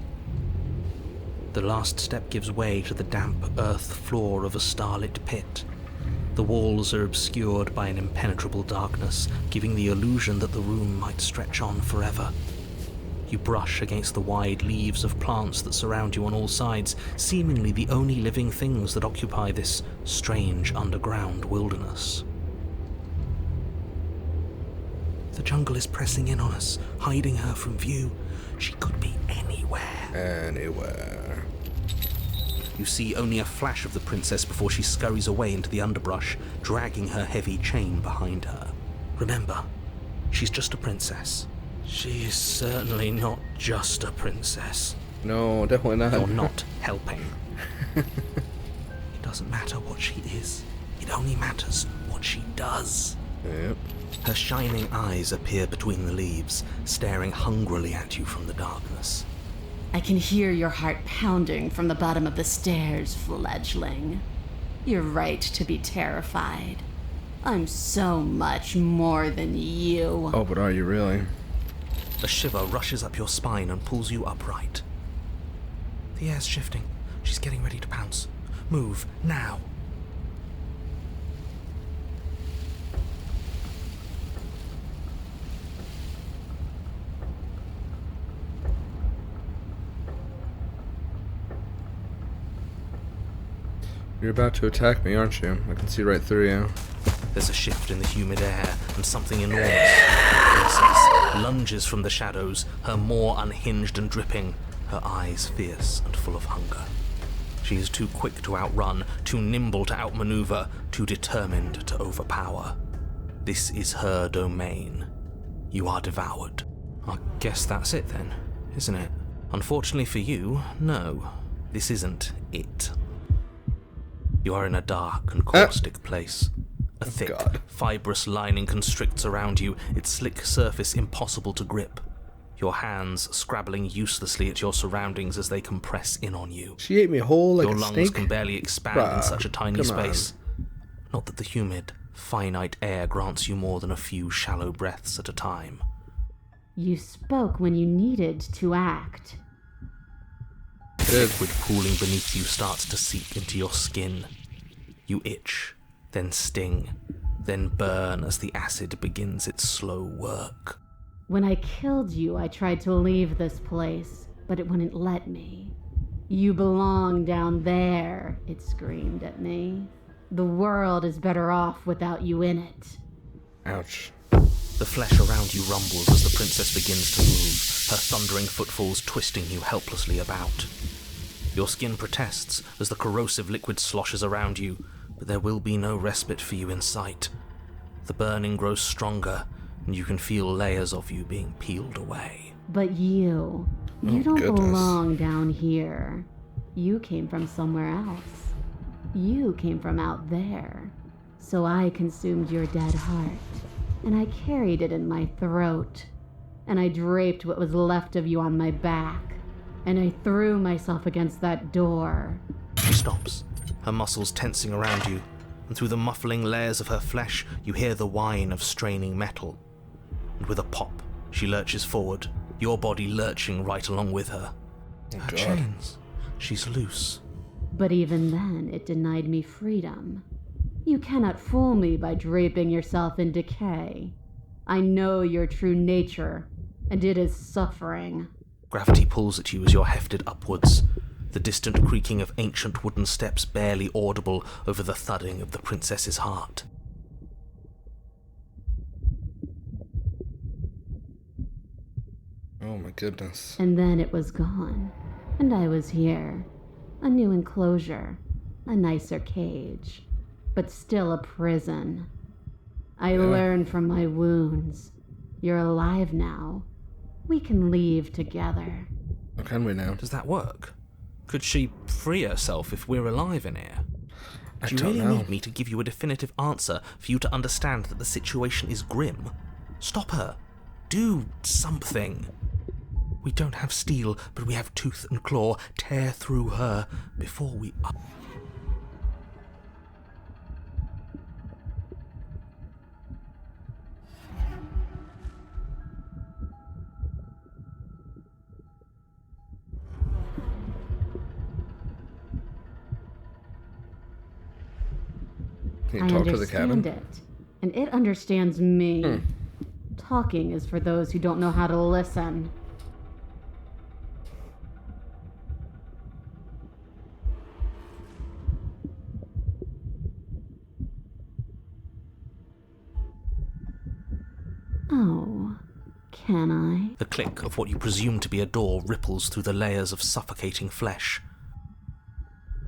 The last step gives way to the damp earth floor of a starlit pit. The walls are obscured by an impenetrable darkness, giving the illusion that the room might stretch on forever. You brush against the wide leaves of plants that surround you on all sides, seemingly the only living things that occupy this strange underground wilderness. The jungle is pressing in on us, hiding her from view. She could be anywhere. Anywhere. You see only a flash of the princess before she scurries away into the underbrush, dragging her heavy chain behind her. Remember, she's just a princess. She is certainly not just a princess. No, definitely not. You're not helping. It doesn't matter what she is. It only matters what she does. Yep. Her shining eyes appear between the leaves, staring hungrily at you from the darkness. I can hear your heart pounding from the bottom of the stairs, fledgling. You're right to be terrified. I'm so much more than you. Oh, but are you really? A shiver rushes up your spine and pulls you upright. The air's shifting. She's getting ready to pounce. Move, now. You're about to attack me, aren't you? I can see right through you. There's a shift in the humid air, and something enormous, princess, lunges from the shadows, her maw unhinged and dripping, her eyes fierce and full of hunger. She is too quick to outrun, too nimble to outmaneuver, too determined to overpower. This is her domain. You are devoured. I guess that's it then, isn't it? Unfortunately for you, no. This isn't it. You are in a dark and caustic place. A thick, God. fibrous lining constricts around you, its slick surface impossible to grip. Your hands scrabbling uselessly at your surroundings as they compress in on you. She ate me whole like Your a lungs snake. can barely expand in Bruh, such a tiny come on. space. Not that the humid, finite air grants you more than a few shallow breaths at a time. You spoke when you needed to act. The liquid pooling beneath you starts to seep into your skin. You itch, then sting, then burn as the acid begins its slow work. When I killed you, I tried to leave this place, but it wouldn't let me. You belong down there, it screamed at me. The world is better off without you in it. Ouch. The flesh around you rumbles as the princess begins to move, her thundering footfalls twisting you helplessly about. Your skin protests as the corrosive liquid sloshes around you, but there will be no respite for you in sight. The burning grows stronger, and you can feel layers of you being peeled away. But you Oh, don't goodness. belong down here. You came from somewhere else. You came from out there. So I consumed your dead heart, and I carried it in my throat, and I draped what was left of you on my back, and I threw myself against that door. She stops, her muscles tensing around you, and through the muffling layers of her flesh, you hear the whine of straining metal. And with a pop, she lurches forward, your body lurching right along with her. Oh, Her God. chains. She's loose. But even then, it denied me freedom. You cannot fool me by draping yourself in decay. I know your true nature, and it is suffering. Gravity pulls at you as you're hefted upwards, the distant creaking of ancient wooden steps barely audible over the thudding of the princess's heart. Oh my goodness. And then it was gone, and I was here. A new enclosure, a nicer cage, but still a prison. I learned from my wounds. You're alive now. We can leave together. How can we now? Does that work? Could she free herself if we're alive in here? Do you don't really know. need me to give you a definitive answer for you to understand that the situation is grim? Stop her. Do something. We don't have steel, but we have tooth and claw. Tear through her before we... Can you I talk to the cabin? understand it, and it understands me. Talking is for those who don't know how to listen. Oh, can I? The click of what you presume to be a door ripples through the layers of suffocating flesh.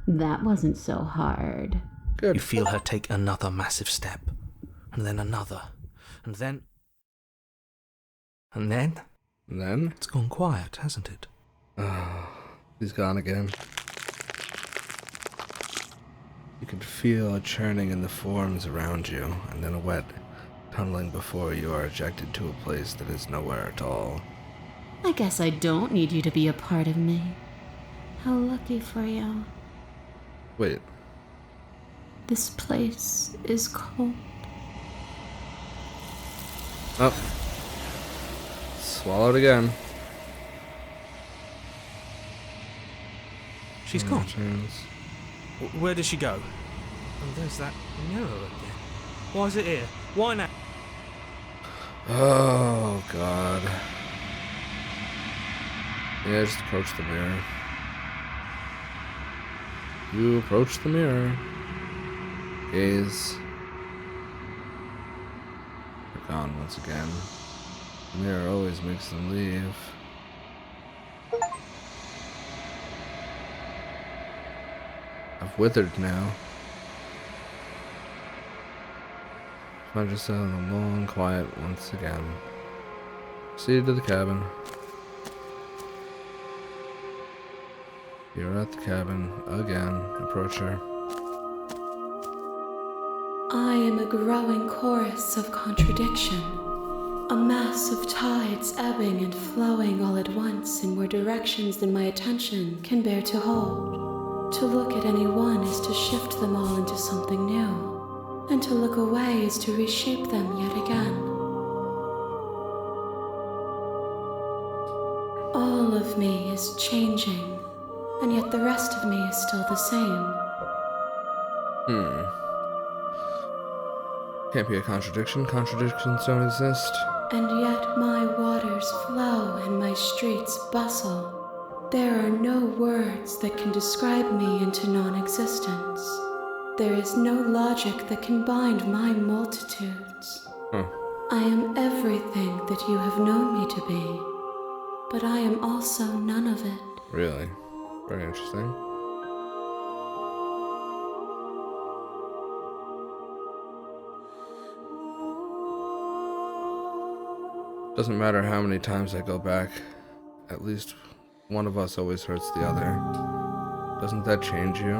That wasn't so hard. Good. You feel her take another massive step, and then another, and then... And then? And then? It's gone quiet, hasn't it? He's gone again. You can feel a churning in the forms around you, and then a wet tunneling before you are ejected to a place that is nowhere at all. I guess I don't need you to be a part of me. How lucky for you. Wait, This place is cold. oh. Swallowed again. She's gone. Returns. Where did she go? Oh, there's that mirror again. Why is it here? Why now? Oh, God. Yeah, just approach the mirror. You approach the mirror. Gaze. They're gone once again. The mirror always makes them leave. I've withered now. Find yourself in a long quiet once again. Proceed to the cabin. You're at the cabin again. Approach her. I am a growing chorus of contradiction, a mass of tides ebbing and flowing all at once in more directions than my attention can bear to hold. To look at any one is to shift them all into something new, and to look away is to reshape them yet again. All of me is changing, and yet the rest of me is still the same. Can't be a contradiction. Contradictions don't exist. And yet my waters flow and my streets bustle. There are no words that can describe me into non-existence. There is no logic that can bind my multitudes. I am everything that you have known me to be, but I am also none of it. Really? Very interesting. Doesn't matter how many times I go back, at least one of us always hurts the other. Doesn't that change you?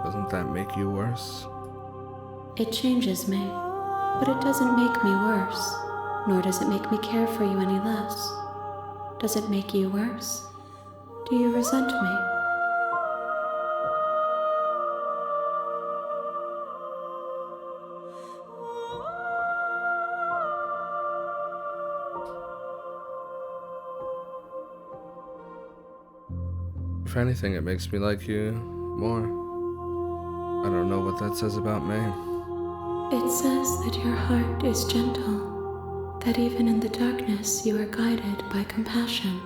Doesn't that make you worse? It changes me, but it doesn't make me worse, nor does it make me care for you any less. Does it make you worse? Do you resent me? If anything, it makes me like you more. I don't know what that says about me. It says that your heart is gentle, that even in the darkness you are guided by compassion.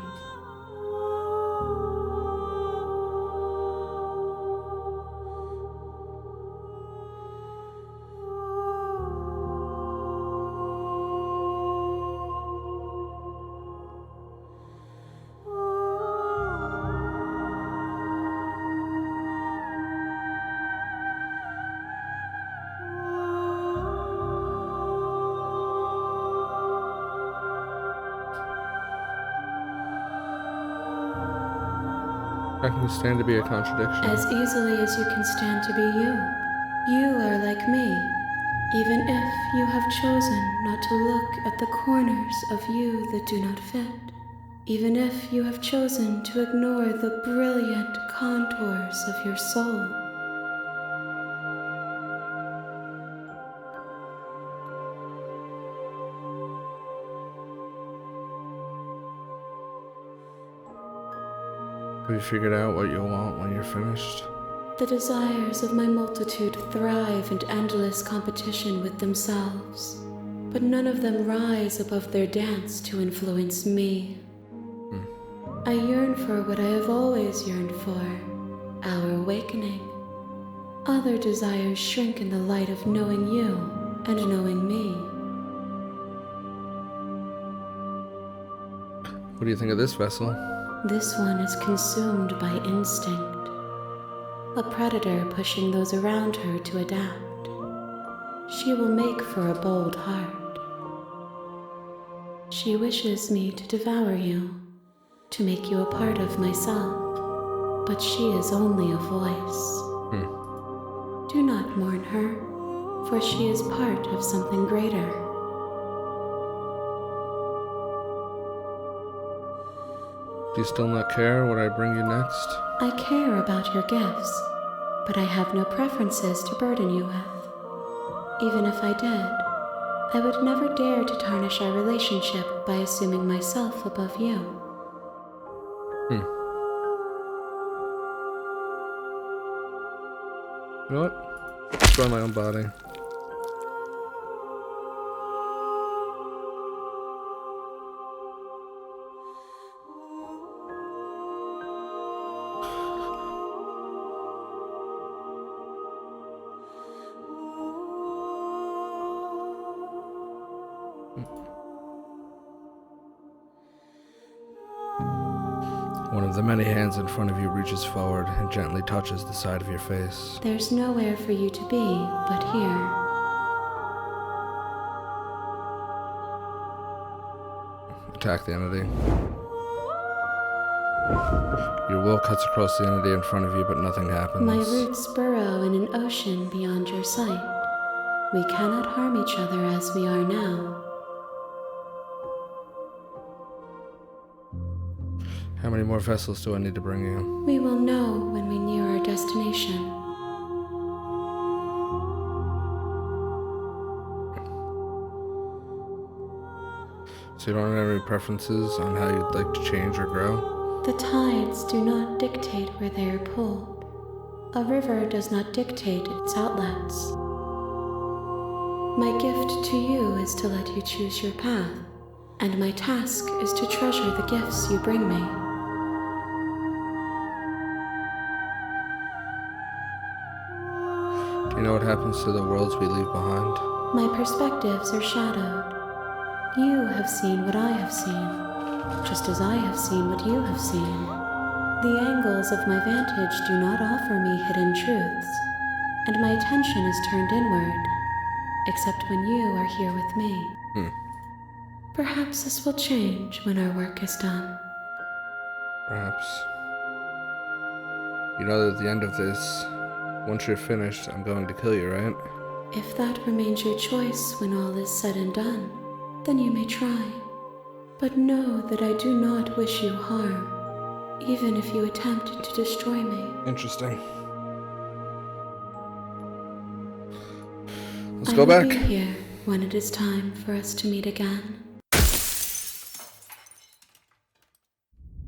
How can you stand to be a contradiction? As easily as you can stand to be you. You are like me, even if you have chosen not to look at the corners of you that do not fit. Even if you have chosen to ignore the brilliant contours of your soul. Have you figured out what you'll want when you're finished? The desires of my multitude thrive in endless competition with themselves, but none of them rise above their dance to influence me. I yearn for what I have always yearned for, our awakening. Other desires shrink in the light of knowing you and knowing me. What do you think of this vessel? This one is consumed by instinct, a predator pushing those around her to adapt. She will make for a bold heart. She wishes me to devour you, to make you a part of myself, but she is only a voice. Do not mourn her, for she is part of something greater. Do you still not care what I bring you next? I care about your gifts, but I have no preferences to burden you with. Even if I did, I would never dare to tarnish our relationship by assuming myself above you. You know what? Destroy my own body. One of the many hands in front of you reaches forward and gently touches the side of your face. There's nowhere for you to be but here. Attack the entity. Your will cuts across the entity in front of you, but nothing happens. My roots burrow in an ocean beyond your sight. We cannot harm each other as we are now. How many more vessels do I need to bring you? We will know when we near our destination. So you don't have any preferences on how you'd like to change or grow? The tides do not dictate where they are pulled. A river does not dictate its outlets. My gift to you is to let you choose your path, and my task is to treasure the gifts you bring me. Do you know what happens to the worlds we leave behind? My perspectives are shadowed. You have seen what I have seen, just as I have seen what you have seen. The angles of my vantage do not offer me hidden truths, and my attention is turned inward, except when you are here with me. Perhaps this will change when our work is done. Perhaps. You know that at the end of this, once you're finished, I'm going to kill you, right? If that remains your choice when all is said and done, then you may try. But know that I do not wish you harm, even if you attempt to destroy me. Interesting. Let's go back. I will be here when it is time for us to meet again.